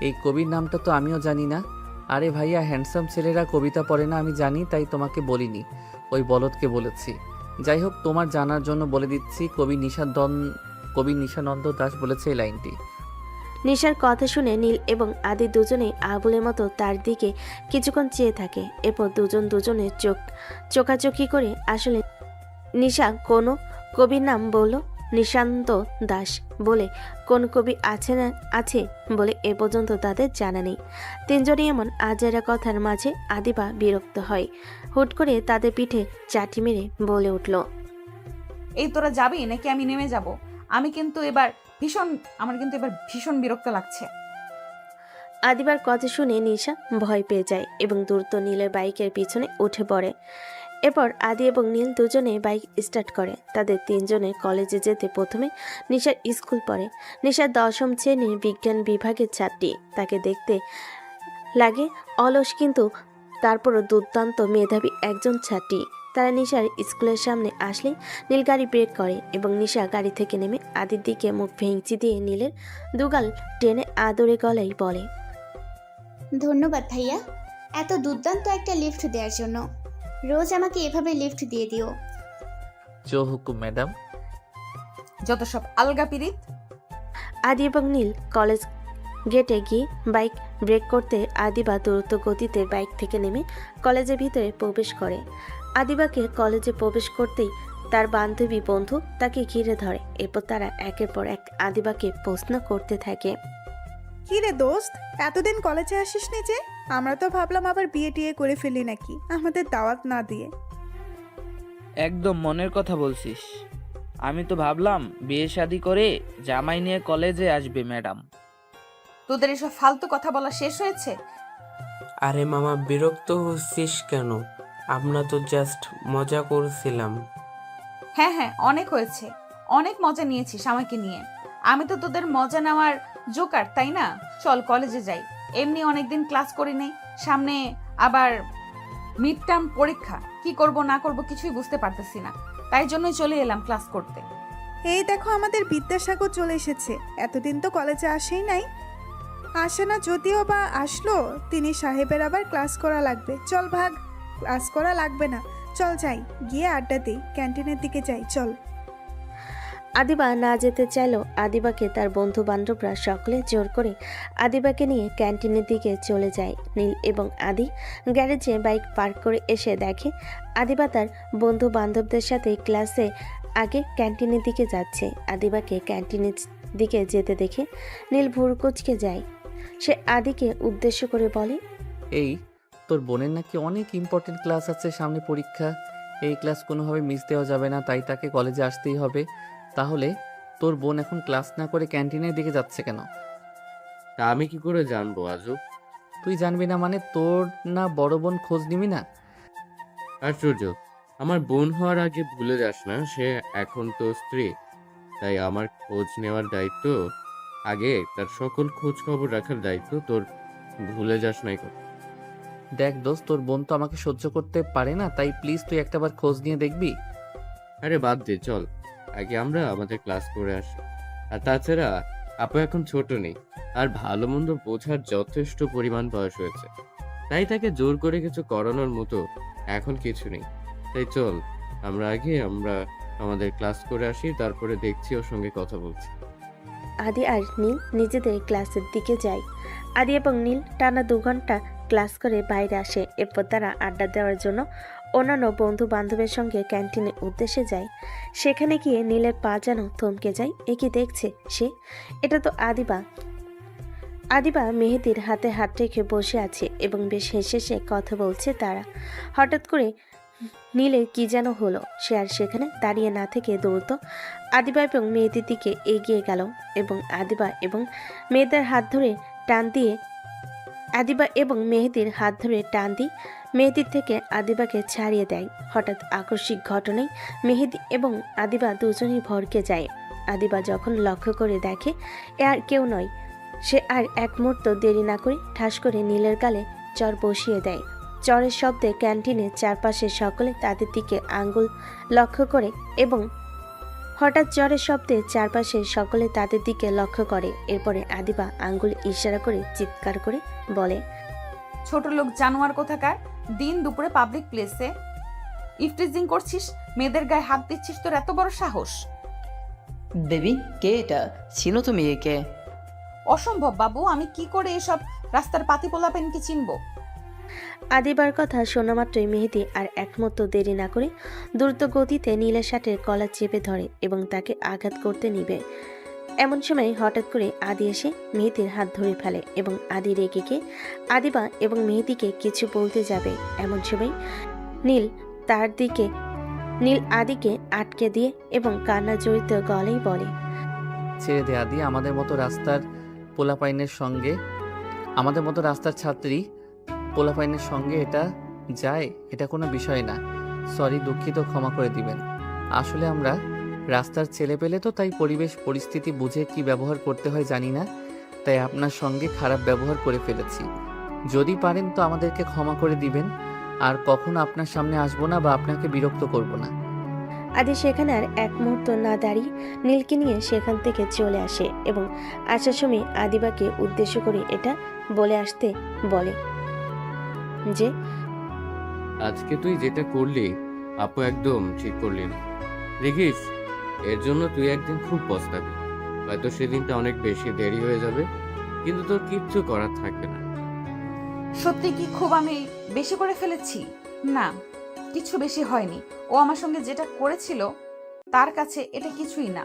এই কবির নামটা তো আমিও জানি না। আরে ভাইয়া, হ্যান্ডসাম ছেলেরা কবিতা পড়ে না আমি জানি, তাই তোমাকে বলিনি, ওই বলদকে বলেছি। যাই হোক, তোমার জানার জন্য বলে দিচ্ছি, কবি নিশানন্দ দাস বলেছে এই লাইনটি।
নিশার কথা শুনে নীল এবং আদি দুজনেই আবুলের মতো তার দিকে কিছুক্ষণ চেয়ে থাকে। এরপর দুজনের চোখাচোখি করে আসলে নিশা কোনো কবির নাম বলল নিশান্ত দাস বলে কোন কবি আছে বলে এ পর্যন্ত তাদের জানা নেই। তিনজনই এমন আজেরা কথার মাঝে আদিবা বিরক্ত হয়। হুট করে তাদের পিঠে চাটি মেরে বলে উঠল,
এই তোরা যাবি নাকি আমি নেমে যাব? আমার কিন্তু এবার ভীষণ বিরক্ত লাগছে।
আদিবার কথা শুনে নিশা ভয় পেয়ে যায় এবং দ্রুত নীলের বাইকের পিছনে উঠে পড়ে। এরপর আদি এবং নীল দুজনে বাইক স্টার্ট করে। তাদের তিনজনের কলেজে যেতে প্রথমে নিশার স্কুল পড়ে। নিশার 10ম শ্রেণীর বিজ্ঞান বিভাগের ছাত্রী। তাকে দেখতে লাগে অলস, কিন্তু তারপরও দুর্দান্ত মেধাবী একজন ছাত্রী। তারা নিশার স্কুলের সামনে আসলেই নীল গাড়ি ব্রেক করে এবং নিশা গাড়ি থেকে নেমে আদির দিকে মুখ ভেঙচি দিয়ে নীলের দুগাল টেনে আদরে গলায় বলে,
ধন্যবাদ ভাইয়া, এত দুর্দান্ত একটা লিফট দেওয়ার জন্য। রোজ আমাকে এভাবে লিফট দিয়ে দিও।
জো হুকুম ম্যাডাম।
যত সব আলগা পিরিত।
আদি এবং নীল কলেজ গেটে গিয়ে বাইক ব্রেক করতে আদিবা দ্রুত গতিতে বাইক থেকে নেমে কলেজের ভিতরে প্রবেশ করে। আদিবাকে কলেজে প্রবেশ করতেই তার বান্ধবী বন্ধু তাকে ঘিরে ধরে। এরপর তারা একের পর এক আদিবাকে প্রশ্ন করতে থাকে।
কি রে দোস্ত, এতদিন কলেজে আসিসনি যে? আমরা তো ভাবলাম আবার বিয়ে টিয়ে করে ফেলি নাকি আমাদের দাওয়াত না দিয়ে।
একদম মনের কথা বলছিস। আমি তো ভাবলাম বিয়ে শাদি করে জামাই নিয়ে কলেজে আসবে ম্যাডাম।
তোদের এসব ফালতু কথা বলা শেষ হয়েছে?
আরে মামা, বিরক্ত হচ্ছিস কেন? আমরা তো জাস্ট মজা করছিলাম।
হ্যাঁ হ্যাঁ, অনেক হয়েছে। অনেক মজা নিয়েছিস আমাকে নিয়ে। আমি তো তোদের মজা নেওয়ার জোকার, তাই না? চল কলেজে যাই। এমনি অনেকদিন ক্লাস করি নেই, সামনে আবার মিড টার্ম পরীক্ষা। কি করব না করব কিছুই বুঝতে পারতেছি না, তাই জন্যই চলে এলাম ক্লাস করতে।
এই দেখো, আমাদের বিদ্যাসাগর চলে এসেছে। এতদিন তো কলেজে আসেই নাই। আসে না, যদিও বা আসলো, তিনি সাহেবের আবার ক্লাস করা লাগবে। চল ভাগ, ক্লাস করা লাগবে না, চল যাই, গিয়ে আড্ডা দিই, ক্যান্টিনের দিকে যাই, চল।
আদিবা না যেতে চাইলেও আদিবাকে তার বন্ধু বান্ধবরা সকলে জোর করে আদিবাকে নিয়ে ক্যান্টিনের দিকে চলে যায়। নীল এবং আদি গ্যারেজে বাইক পার্ক করে এসে দেখে আদিবা তার বন্ধু বান্ধবদের সাথে ক্লাসে আগে ক্যান্টিনের দিকে যাচ্ছে। আদিবাকে ক্যান্টিনের দিকে যেতে দেখে নীল ভুরু কুঁচকে যায়। সে আদিকে উদ্দেশ্য করে বলে,
এই তোর বোনের নাকি অনেক ইম্পর্টেন্ট ক্লাস আছে সামনে, পরীক্ষা। এই ক্লাস কোনোভাবে মিস দেওয়া যাবে না, তাই তাকে কলেজে আসতেই হবে। তাহলে তোর বোন এখন ক্লাস না করে ক্যান্টিনের দিকে যাচ্ছে কেন?
তা আমি কি করে জানবো আজব?
তুই জানবি না মানে? তোর না বড় বোন খোঁজ নিবি না?
আশ্চর্য, আমার বোন হওয়ার আগে ভুলে যাস না, সে এখন তো স্ত্রী। তাই আমার খোঁজ নেওয়ার দায়িত্ব, আগে তার সকল খোঁজ খবর রাখার দায়িত্ব তোর। ভুলে যাস নাই কথা।
দেখ দোস্ত, তোর বোন তো আমাকে সহ্য করতে পারে না, তাই প্লিজ তুই একটাবার খোঁজ নিয়ে দেখবি।
আরে বাদ দে, চল আগে আমরা আমাদের ক্লাস করে আসি। আর তাছাড়া আপু এখন ছোট নেই, আর ভালো মন্দ বোঝার যথেষ্ট পরিমাণ বয়স হয়েছে, তাই তাকে জোর করে কিছু করানোর মতো এখন কিছু নেই। তাই চল আমরা আমাদের ক্লাস করে আসি, তারপরে দেখছি ওর সঙ্গে কথা বলছি।
আদি আর নীল নিজেদের ক্লাসের দিকে যায়। আদি এবং নীল টানা 2 ঘন্টা ক্লাস করে বাইরে আসে। এরপর তারা আড্ডা দেওয়ার জন্য অন্যান্য বন্ধু বান্ধবের সঙ্গে ক্যান্টিনের উদ্দেশ্যে যায়। সেখানে গিয়ে নীলের পা যেন থমকে যায়। এ কি দেখছে সে? এটা তো আদিবা। আদিবা মেহেদির হাতে হাত রেখে বসে আছে এবং বেশ হেসে হেসে কথা বলছে তারা। হঠাৎ করে নীলের কি যেন হলো, সে আর সেখানে দাঁড়িয়ে না থেকে দ্রুত আদিবা এবং মেহেদির দিকে এগিয়ে গেল এবং আদিবা এবং মেয়েদের হাত ধরে টান দিয়ে মেহেদির থেকে আদিবাকে ছাড়িয়ে দেয়। হঠাৎ আকস্মিক ঘটনায় মেহেদি এবং আদিবা দুজনেই ভরকে যায়। আদিবা যখন লক্ষ্য করে দেখে এ আর কেউ নয়, সে আর এক মুহূর্ত দেরি না করে ঠাস করে নীলের গালে চর বসিয়ে দেয়। চরের শব্দে ক্যান্টিনের চারপাশে সকলে তাদের দিকে আঙ্গুল লক্ষ্য করে এবং হঠাৎ চরের শব্দে চারপাশে সকলে তাদের দিকে লক্ষ্য করে। এরপরে আদিবা আঙ্গুল ইশারা করে চিৎকার করে বলে,
ছোট লোক জানোয়ার কোথাকার! দিন দুপুরে পাবলিক প্লেসে ইফটিজিং করছিস, মেয়েদের গায়ে হাত দিচ্ছিস, তোর এত বড় সাহস!
বেবি, কে এটা? চিনো তুমি একে?
অসম্ভব বাবু, আমি কি করে এসব রাস্তার পাতি পোলাপেনকে চিনবো?
আদিবার কথা শোনা মাত্রই মেহেদি আর এক মুহূর্ত দেরি না করে দ্রুত গতিতে নীলের শার্টের কলার চেপে ধরে এবং তাকে আঘাত করতে নিবে। এমন সময় হঠাৎ করে আদি এসে মেহেদির হাত ধরে ফেলে এবং আদি রেগে গিয়ে আদিবা এবং মেহেদিকে কিছু বলতে যাবে। এমন সময় নীল আদিকে আটকে দিয়ে এবং কান্না জড়িত গলায় বলে,
ছেড়ে দে আদি, আমাদের মতো রাস্তার ছাত্রী পোলাপাইনের সঙ্গে এটা যায়, এটা কোনো বিষয় না। সরি, দুঃখিত, ক্ষমা করে দিবেন। আসলে আমরা রাস্তার ছেলে পেলে তো, তাই পরিবেশ পরিস্থিতি বুঝে কি ব্যবহার করতে হয় জানি না, তাই আপনার সঙ্গে খারাপ ব্যবহার করে ফেলেছি। যদি পারেন তো আমাদেরকে ক্ষমা করে দিবেন। আর কখনো আপনার সামনে আসবো না বা আপনাকে বিরক্ত করব না।
আদি সেখানে আর এক মুহূর্ত না দাঁড়িয়ে নীলকে নিয়ে সেখান থেকে চলে আসে এবং আসার সময় আদিবাকে উদ্দেশ্য করে এটা বলে আসতে বলে যে
আজকে তুই যেটা করলি আপু একদম ঠিক করলি না। দেখিস এর জন্য তুই একদিন খুব পস্তাবি। হয়তো সেদিনটা অনেক বেশি দেরি হয়ে যাবে, কিন্তু তোর কিচ্ছু করার থাকবে না।
সত্যি কি খুব আমি বেশি করে ফেলেছি? না, কিছু বেশি হয়নি। ও আমার সঙ্গে যেটা করেছিল তার কাছে এটা কিছুই না।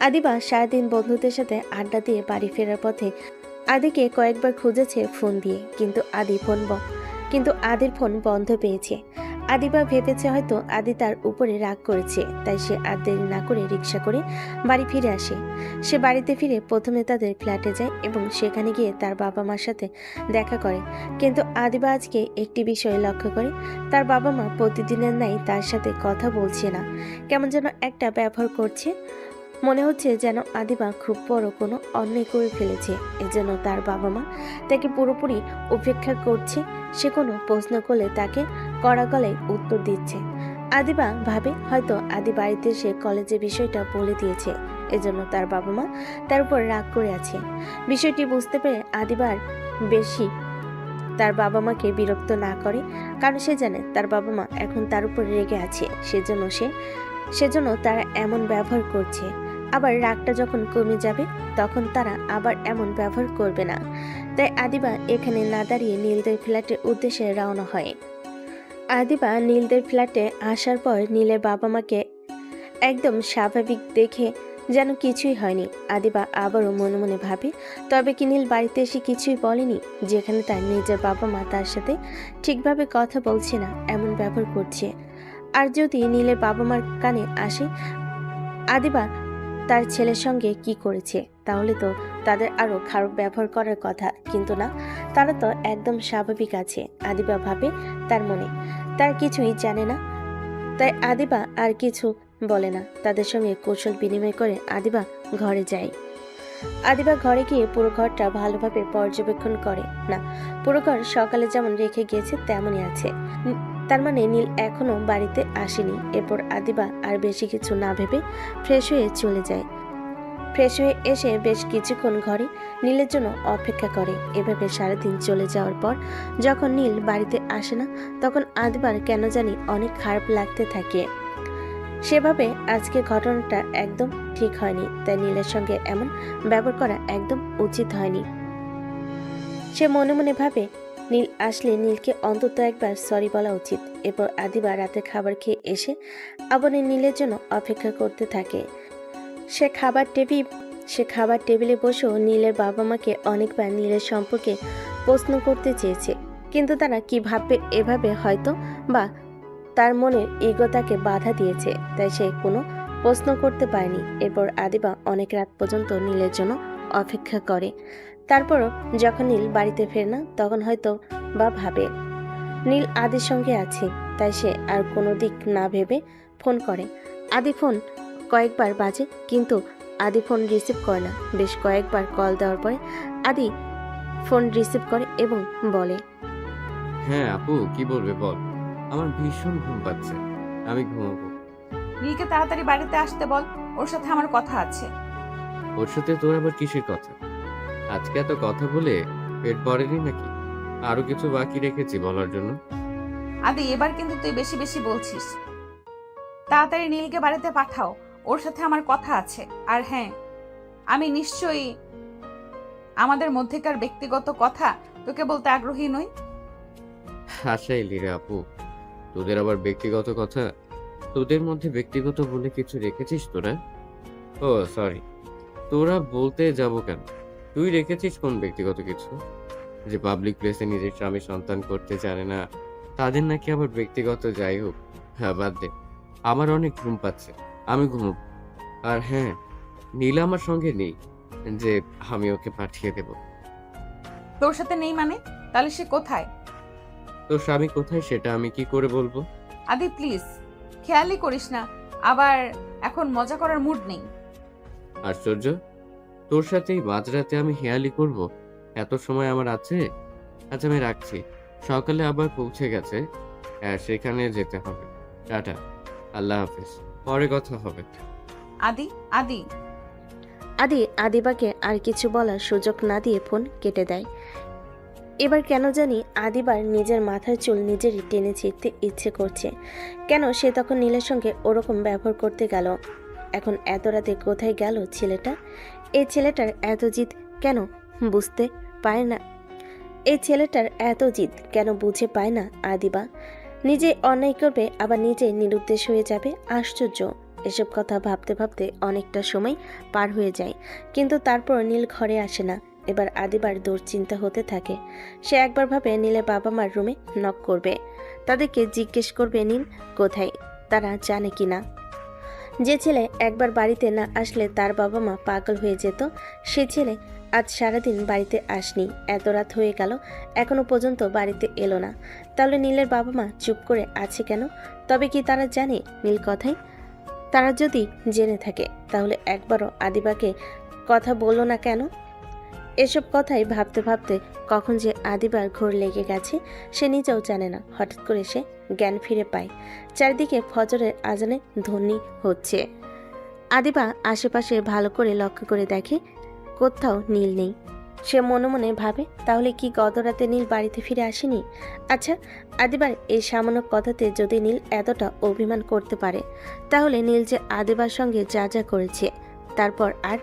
আদিবা সারাদিন বন্ধুদের সাথে আড্ডা দিয়ে বাড়ি ফেরার পথে আদিকে কয়েকবার খুঁজেছে ফোন দিয়ে, কিন্তু আদির ফোন বন্ধ পেয়েছে। আদিবা ভেবেছে হয়তো আদি তার উপরে রাগ করেছে, তাই সে আর দেরি না করে রিক্সা করে বাড়ি ফিরে আসে। সে বাড়িতে ফিরে প্রথমে তাদের ফ্ল্যাটে যায় এবং সেখানে গিয়ে তার বাবা মার সাথে দেখা করে। কিন্তু আদিবা আজকে একটি বিষয় লক্ষ্য করে, তার বাবা মা প্রতিদিনের ন্যায় তার সাথে কথা বলছে না, কেমন যেন একটা ব্যবহার করছে। মনে হচ্ছে যেন আদিবা খুব বড় কোনো অন্যায় করে ফেলেছে, এজন্য তার বাবা মা তাকে পুরোপুরি উপেক্ষা করছে। সে কোনো প্রশ্ন করলে তাকে কড়া গলায় উত্তর দিচ্ছে। আদিবা ভাবে হয়তো আদি বাড়িতে এসে কলেজে বিষয়টা বলে দিয়েছে, এজন্য তার বাবা মা তার উপর রাগ করে আছে। বিষয়টি বুঝতে পেরে আদিবার বেশি তার বাবা মাকে বিরক্ত না করে, কারণ সে জানে তার বাবা মা এখন তার উপর রেগে আছে, সেজন্য তারা এমন ব্যবহার করছে। আবার রাগটা যখন কমে যাবে তখন তারা আবার এমন ব্যবহার করবে না। তাই আদিবা এখানে না দাঁড়িয়ে নীলদের ফ্ল্যাটের উদ্দেশ্যে রওনা হয়। আদিবা নীলদের ফ্ল্যাটে আসার পর নীলের বাবা মাকে একদম স্বাভাবিক দেখে যেন কিছুই হয়নি। আদিবা আবারও মনে মনে ভাবে, তবে কি নীল বাড়িতে এসে কিছুই বলেনি, যেখানে তার নিজের বাবা মা তার সাথে ঠিকভাবে কথা বলছে না, এমন ব্যবহার করছে। আর যদি নীলের বাবা মার কানে আসে আদিবা তার ছেলের সঙ্গে কি করেছে, তাহলে তো তাদের আরো খারাপ ব্যবহার করার কথা, কিন্তু না, তারা তো একদম স্বাভাবিক আছে। আদিবা ভাবে তার মনে তার কিছুই জানে না, তাই আদিবা আর কিছু বলে না। তাদের সঙ্গে কৌশল বিনিময় করে আদিবা ঘরে যায়। আদিবা ঘরে গিয়ে পুরো ঘরটা ভালোভাবে পর্যবেক্ষণ করে। না, পুরো ঘর সকালে যেমন রেখে গিয়েছে তেমনই আছে, তার মানে নীল এখনো বাড়িতে আসেনি। এরপর আদিবা আর বেশি কিছু না ভেবে ফ্রেশ হয়ে চলে যায়। ফ্রেশ হয়ে এসে বেশ কিছুক্ষণ ঘরে নীলের জন্য অপেক্ষা করে। এভাবে সারাদিন চলে যাওয়ার পর যখন নীল বাড়িতে আসে না, তখন আদিবার কেন জানি অনেক খারাপ লাগতে থাকে। সেভাবে আজকে ঘটনাটা একদম ঠিক হয়নি, তাই নীলের সঙ্গে এমন ব্যবহার করা একদম উচিত হয়নি। সে মনে মনে ভাবে নীল আসলে নীলকে অন্তত একবার সরি বলা উচিত। এরপর আদিবা রাতে খাবার খেয়ে এসে আবার নীলের জন্য অপেক্ষা করতে থাকে। সে খাবার টেবিলে বসেও নীলের বাবা মাকে অনেকবার নীলের সম্পর্কে প্রশ্ন করতে চেয়েছে, কিন্তু তারা কি ভাববে এভাবে হয়তো বা তার মনের ইগো তাকে বাধা দিয়েছে, তাই সে কোনো প্রশ্ন করতে পারেনি। এরপর আদিবা অনেক রাত পর্যন্ত নীলের জন্য অপেক্ষা করে। তারপরও যখন নীল বাড়িতে ফেরে না, তখন হয়তো বা ভাবে নীল আদির সঙ্গে আছে, তাই সে আর কোনো দিক না ভেবে ফোন করে। আদি ফোন কয়েকবার বাজে, কিন্তু আদি ফোন রিসিভ করে না। বেশ কয়েকবার কল দেওয়ার পরে আদি ফোন রিসিভ করে এবং বলে,
হ্যাঁ আপু, কি বলবে বল। আমার ভীষণ ঘুম পাচ্ছে, আমি ঘুমাবো।
নীলকে তাড়াতাড়ি বাড়িতে আসতে বল, ওর সাথে আমার কথা আছে।
ওর সাথে তোর আবার কিসের কথা? আজকে এত কথা বলে পেট ভরেনি নাকি? আরো কিছু বাকি রেখেছি বলার জন্য।
আদি, এবার কিন্তু তুই বেশি বেশি বলছিস। তাড়াতাড়ি নীলকে বাড়িতে পাঠাও, ওর সাথে আমার কথা আছে। আর হ্যাঁ, আমি নিশ্চয়ই আমাদের মধ্যেকার ব্যক্তিগত কথা তোকে বলতে আগ্রহী নই।
হাসাইলি রে আপু, তোদের আবার ব্যক্তিগত কথা? তোদের মধ্যে ব্যক্তিগত বলে কিছু রেখেছিস তোরা? ও সরি, তোরা বলতে যাব কেন? তুই রেখেছিস কোন ব্যক্তিগত কিছু? যে পাবলিক প্লেসে নিজের স্বামী সন্তান করতে জানে না, তাদের নাকি আবার ব্যক্তিগত? যাই হোক, হ্যাঁ বাদ দে, আমার অনেক ঘুম পাচ্ছে, আমি ঘুমব। আর হ্যাঁ, নীলা আমার সঙ্গে নেই যে আমি ওকে পাঠিয়ে দেব।
তোর সাথে নেই মানে? তাহলে সে কোথায়?
তোর স্বামী কোথায় সেটা আমি কি করে বলবো?
আদি প্লিজ, খেয়ালই করিস না, আবার এখন মজা করার মুড নেই।
আশ্চর্য, তোর সাথেই মাঝরাতে আমি হেয়ালি করব? এত সময় আমার আছে? আচ্ছা আমি রাখছি, সকালে আবার পৌঁছে গেছে। হ্যাঁ, সেখানে যেতে হবে। টাটা, আল্লাহ হাফেজ, পরে কথা হবে।
আদি আদি
আদি আদিবাকে আর কিছু বলার সুযোগ না দিয়ে ফোন কেটে দেয়। এবার কেন জানি আদিবার নিজের মাথার চুল নিজেরই টেনে ছিঁড়তে ইচ্ছে করছে। কেন সে তখন নীলের সঙ্গে ওরকম ব্যবহার করতে গেল? এখন এত রাতে কোথায় গেল ছেলেটা? এই ছেলেটার এত জিদ কেন বুঝতে পায় না? এই ছেলেটার এত জিদ কেন বুঝে পায় না আদিবা? নিজে অন্যায় করবে আবার নিজে নিরুদ্দেশ হয়ে যাবে। আশ্চর্য! এসব কথা ভাবতে ভাবতে অনেকটা সময় পার হয়ে যায়, কিন্তু তারপর নীল ঘরে আসে না। এবার আদিবার দুশ্চিন্তা হতে থাকে। সে একবার ভাবে নীলের বাবা মার রুমে নক করবে, তাদেরকে জিজ্ঞেস করবে নীল কোথায়, তারা জানে কি না। যে ছেলে একবার বাড়িতে না আসলে তার বাবা মা পাগল হয়ে যেত, সে ছেলে আজ সারাদিন বাড়িতে আসনি। এত রাত হয়ে গেল, এখনো পর্যন্ত বাড়িতে এলো না। তাহলে নীলের বাবা মা চুপ করে আছে কেন? তবে কি তারা জানে নীল কোথায়? তারা যদি জেনে থাকে তাহলে একবারও আদিবাকে কথা বললো না কেন? এসব কথাই ভাবতে ভাবতে কখন যে আদিবার ঘোর লেগে গেছে সে নিজেও জানে না। হঠাৎ করে সে জ্ঞান ফিরে পায়। চারিদিকে ফজরের আজানে ধ্বনি হচ্ছে। আদিবা আশেপাশে ভালো করে লক্ষ্য করে দেখে কোথাও নীল নেই। সে মনে মনে ভাবে তাহলে কি গতরাতে নীল বাড়িতে ফিরে আসেনি? আচ্ছা, আদিবার এই সামান্য কথাতে যদি নীল এতটা অভিমান করতে পারে, তাহলে নীল যে আদিবার সঙ্গে যা যা করেছে তারপর আর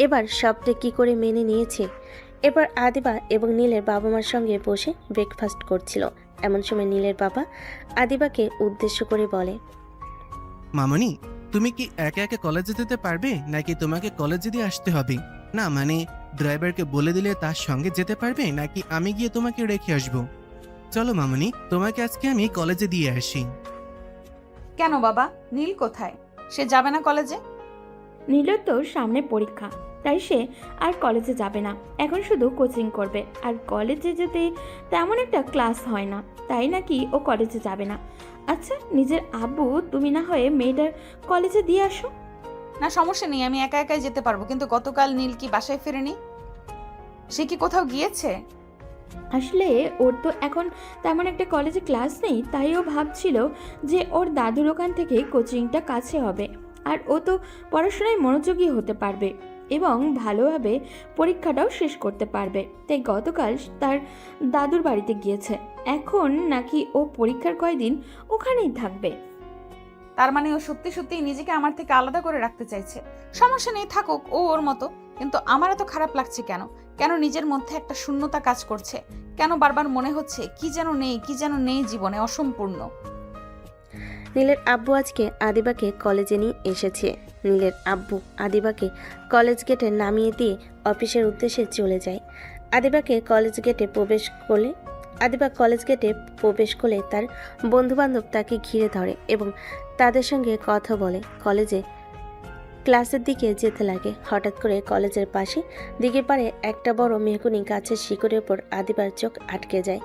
এবার সবটা কি করে মেনে নিয়েছে? এবার আদিবা এবং নীলের বাবা মার সঙ্গে বসে ব্রেকফাস্ট করছিল। এমন সময় নীলের বাবা আদিবাকে উদ্দেশ্য করে বলে,
মামনি, তুমি কি একা একা কলেজে যেতে পারবে নাকি তোমাকে কলেজে দিয়ে আসতে হবে? না মানে ড্রাইভারকে বলে দিলে তার সঙ্গে যেতে পারবে নাকি আমি গিয়ে তোমাকে রেখে আসবো? চলো মামনি, তোমাকে আজকে আমি কলেজে দিয়ে আসি।
কেন বাবা, নীল কোথায়? সে যাবে না কলেজে?
নীলের তো সামনে পরীক্ষা, তাই সে আর কলেজে যাবে না। এখন শুধু কোচিং করবে, আর কলেজে যেতে তেমন একটা ক্লাস হয় না, তাই নাকি ও কলেজে যাবে না। আচ্ছা, নিজের আব্বু তুমি না হয়ে মেয়েটার কলেজে দিয়ে আসো।
না, সমস্যা নেই, আমি একা একাই যেতে পারবো। কিন্তু গতকাল নীল কি বাসায় ফেরেনি? সে কি কোথাও গিয়েছে?
আসলে ওর তো এখন তেমন একটা কলেজে ক্লাস নেই, তাই ও ভাবছিল যে ওর দাদুর ওখান থেকে কোচিংটা কাছে হবে, আর ও তো পড়াশোনায় মনোযোগী হতে পারবে এবং ভালোভাবে পরীক্ষাটাও শেষ করতে পারবে। তাই গতকাল তার দাদুর বাড়িতে গিয়েছে। এখন নাকি ও পরীক্ষার কয়দিন ওখানেই থাকবে।
তার মানে ও সত্যি সত্যি নিজেকে আমার থেকে আলাদা করে রাখতে চাইছে। সমস্যা নেই, থাকুক ও ওর মতো। কিন্তু আমার এত খারাপ লাগছে কেন? কেন নিজের মধ্যে একটা শূন্যতা কাজ করছে? কেন বারবার মনে হচ্ছে কি যেন নেই জীবনে, অসম্পূর্ণ।
নীলের আব্বু আজকে আদিবাকে কলেজে নিয়ে এসেছে। নীলের আব্বু আদিবাকে কলেজ গেটে নামিয়ে দিয়ে অফিসের উদ্দেশ্যে চলে যায়। আদিবা কলেজ গেটে প্রবেশ করলে তার বন্ধুবান্ধব তাকে ঘিরে ধরে এবং তাদের সঙ্গে কথা বলে। কলেজে ক্লাসের দিকে যেতে লাগে। হঠাৎ করে কলেজের পাশে দিকে পারে একটা বড় মেহগুনি গাছের শিকড়ের ওপর আদিবার চোখ আটকে যায়।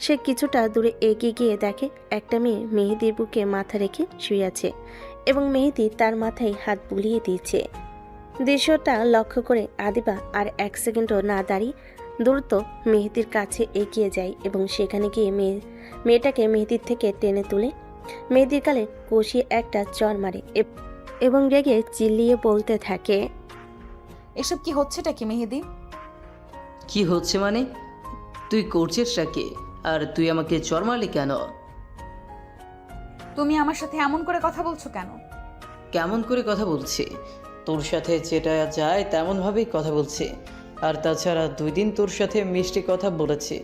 সে কিছুটা দূরে এগিয়ে গিয়ে দেখে একটা মেয়ে মেহেদির বুকে মাথা রেখে শুয়ে আছে এবং মেহেদি তার মাথায় হাত বুলিয়ে দিয়েছে। দৃশ্যটা লক্ষ্য করে আদিবা আর এক সেকেন্ডও না দাঁড়িয়ে দ্রুত মেহেদির কাছে এগিয়ে যায় এবং সেখানে গিয়ে মেয়েটাকে মেহেদির থেকে টেনে তুলে মেহেদির গালে কষিয়ে একটা চড় মারে এবং রেগে চিল্লিয়ে বলতে থাকে,
এসব কি হচ্ছেটা কি মেহেদি?
কি হচ্ছে মানে? তুই করছিসটা কি? আর তুই আমাকে চড় মারলি কেন?
তুমি আমার সাথে এমন করে কথা বলছো কেন?
কেমন করে কথা বলছি? তোর সাথে যেটা যায় তেমনভাবেই কথা বলছি। আর তাছাড়া 2 দিন তোর সাথে মিষ্টি কথা বলেছি,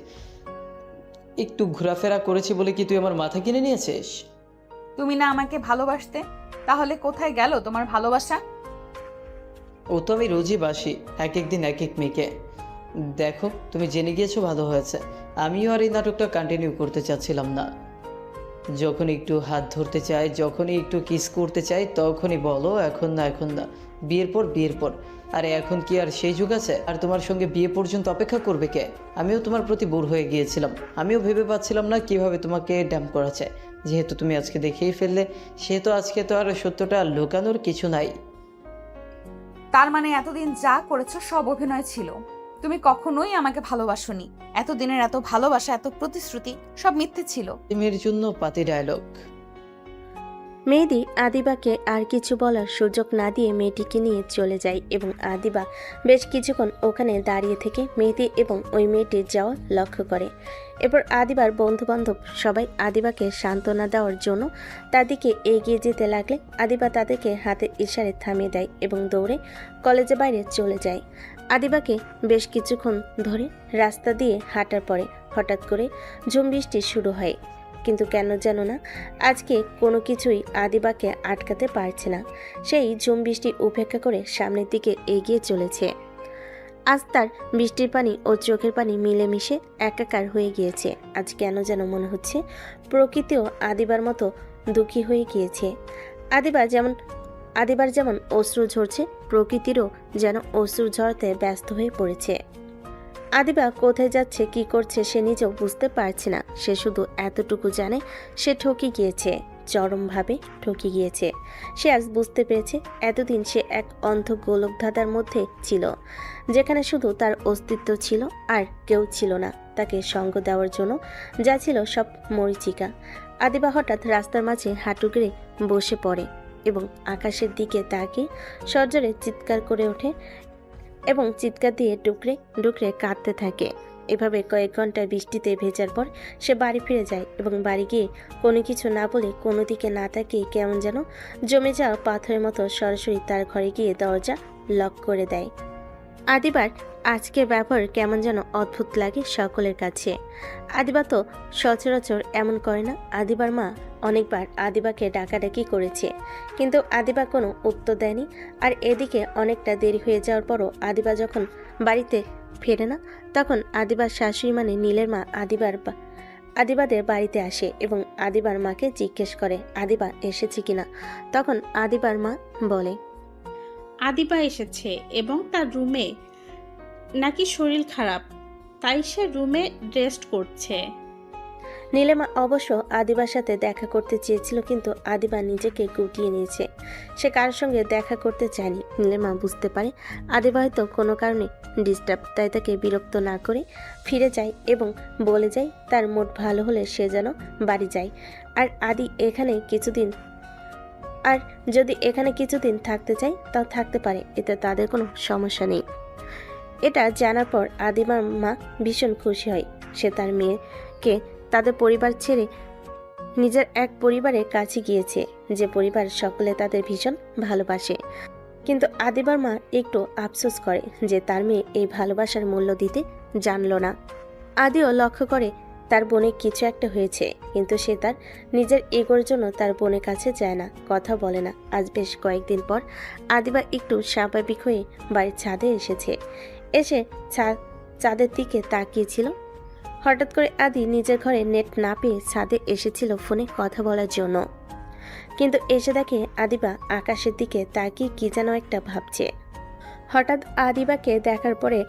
একটু ঘোরাফেরা করেছি বলে কি তুই আমার মাথা কিনে নিয়েছিস?
তুমি না আমাকে ভালোবাসতে, তাহলে কোথায় গেল তোমার ভালোবাসা?
ও তো আমি রোজই বাসি, এক একদিন এক এক মেয়েকে। দেখো, তুমি জেনে গিয়েছো, ভালো হয়েছে। আমিও আর এই নাটকটা কন্টিনিউ করতে চাচ্ছিলাম না। যখন একটু হাত ধরতে চাই, যখনই একটু কিস করতে চাই, তখনই বলো এখন না, বিয়ের পর। আরে এখন কি আর সেই যুগ আছে? আর তোমার সঙ্গে বিয়ে পর্যন্ত অপেক্ষা করবে কে? আমিও তোমার প্রতি বোর হয়ে গিয়েছিলাম। আমিও ভেবে পাচ্ছিলাম না কিভাবে তোমাকে ড্যাম্প করা যায়। যেহেতু তুমি আজকে দেখেই ফেললে, সেহেতু আজকে তো আর সত্যটা লুকানোর কিছু নাই।
তার মানে এতদিন যা করেছো সব অভিনয় ছিল? তুমি কখনোই আমাকে ভালোবাসোনি। এতদিনের এত ভালোবাসা, এত প্রতিশ্রুতি সব মিথ্যে ছিল।
মেয়ের জন্য পাতি ডায়লগ।
মেহেদি আদিবাকে আর কিছু বলার সুযোগ না দিয়ে মেয়েটিকে নিয়ে চলে যায় এবং আদিবা বেশ কিছুক্ষণ ওখানে দাঁড়িয়ে থেকে মেহেদি এবং ওই মেয়েটির যাওয়া লক্ষ্য করে। এরপর আদিবার বন্ধুবান্ধব সবাই আদিবাকে সান্ত্বনা দেওয়ার জন্য তার দিকে এগিয়ে যেতে লাগলে আদিবা তাদেরকে হাতের ইশারায় থামিয়ে দেয় এবং দৌড়ে কলেজের বাইরে চলে যায়। আদিবাকে বেশ কিছুক্ষণ ধরে রাস্তা দিয়ে হাঁটার পরে হঠাৎ করে ঝুম বৃষ্টি শুরু হয়, কিন্তু কেন যেন না আজকে কোনো কিছুই আদিবাকে আটকাতে পারছে না। সেই ঝুম বৃষ্টি উপেক্ষা করে সামনের দিকে এগিয়ে চলেছে। আজ তার বৃষ্টির পানি ও চোখের পানি মিলেমিশে একাকার হয়ে গিয়েছে। আজ কেন যেন মনে হচ্ছে প্রকৃতিও আদিবার মতো দুঃখী হয়ে গিয়েছে। আদিবার যেমন অশ্রু ঝরছে, প্রকৃতিরও যেন অশ্রু ঝরাতে ব্যস্ত হয়ে পড়েছে। আদিবা কোথায় যাচ্ছে, কি করছে সে নিজেও বুঝতে পারছে না। সে শুধু এতটুকু জানে সে ঠকে গিয়েছে, চরমভাবে ঠকে গিয়েছে। সে আজ বুঝতে পেরেছে এতদিন সে এক অন্ধ গোলকধাঁধার মধ্যে ছিল, যেখানে শুধু তার অস্তিত্ব ছিল আর কেউ ছিল না তাকে সঙ্গ দেওয়ার জন্য, যা ছিল সব মরীচিকা। আদিবা হঠাৎ রাস্তার মাঝে হাঁটু গেড়ে বসে পড়ে এবং আকাশের দিকে তাকিয়ে সজোরে চিৎকার করে ওঠে এবং চিৎকার দিয়ে ডুকরে ডুকরে কাঁদতে থাকে। এভাবে কয়েক ঘন্টা বৃষ্টিতে ভেজার পর সে বাড়ি ফিরে যায় এবং বাড়ি গিয়ে কোনো কিছু না বলে, কোনো দিকে না তাকিয়ে কেমন যেন জমে যাওয়া পাথরের মতো সরাসরি তার ঘরে গিয়ে দরজা লক করে দেয়। আদিবার আজকের ব্যবহার কেমন যেন অদ্ভুত লাগে সকলের কাছে। আদিবা তো সচরাচর এমন করে না। আদিবার মা অনেকবার আদিবাকে ডাকাডাকি করেছে, কিন্তু আদিবা কোনো উত্তর দেয়নি। আর এদিকে অনেকটা দেরি হয়ে যাওয়ার পরও আদিবা যখন বাড়িতে ফেরে না, তখন আদিবার শাশুড়ি মানে নীলের মা আদিবাদের বাড়িতে আসে এবং আদিবার মাকে জিজ্ঞেস করে আদিবা এসেছে কিনা। তখন আদিবার মা বলে,
আদিবা এসেছে এবং তার রুমে নাকি শরীর খারাপ, তাই সে রুমে রেস্ট করছে।
নীলেমা অবশ্য আদিবার সাথে দেখা করতে চেয়েছিল, কিন্তু আদিবা নিজেকে গুটিয়ে নিয়েছে। সে কারোর সঙ্গে দেখা করতে চায়নি। নীলেমা বুঝতে পারে আদিবা হয়তো কোনো কারণে ডিস্টার্ব, তাই তাকে বিরক্ত না করে ফিরে যায় এবং বলে যায় তার মুড ভালো হলে সে যেন বাড়ি যায়। আর যদি এখানে কিছুদিন থাকতে চায় তাও থাকতে পারে, এতে তাদের কোনো সমস্যা নেই। এটা জানার পর আদিবার মা ভীষণ খুশি হয়। সে তার মেয়েকে তাদের পরিবার ছেড়ে নিজের এক পরিবারের কাছে গিয়েছে, যে পরিবার সকলে তাদের ভীষণ ভালোবাসে। কিন্তু আদিবার মা একটু আফসোস করে যে তার মেয়ে এই ভালোবাসার মূল্য দিতে জানল না। আদিও লক্ষ্য করে তার বোনের কিছু একটা হয়েছে, কিন্তু সে তার নিজের ইগোর জন্য তার বোনের কাছে যায় না, কথা বলে না। আজ বেশ কয়েকদিন পর আদিবা একটু স্বাভাবিক হয়ে বাড়ির ছাদে এসেছে। এসে চাঁদের দিকে তাকিয়েছিল। হঠাৎ করে আদি নিজের ঘরে নেট না পেয়ে ছাদে এসেছিল ফোনে কথা বলার জন্য, কিন্তু এসে দেখে আদিবা আকাশের দিকে তাকিয়ে কি যেন একটা ভাবছে। হঠাৎ আদিবাকে দেখার পরে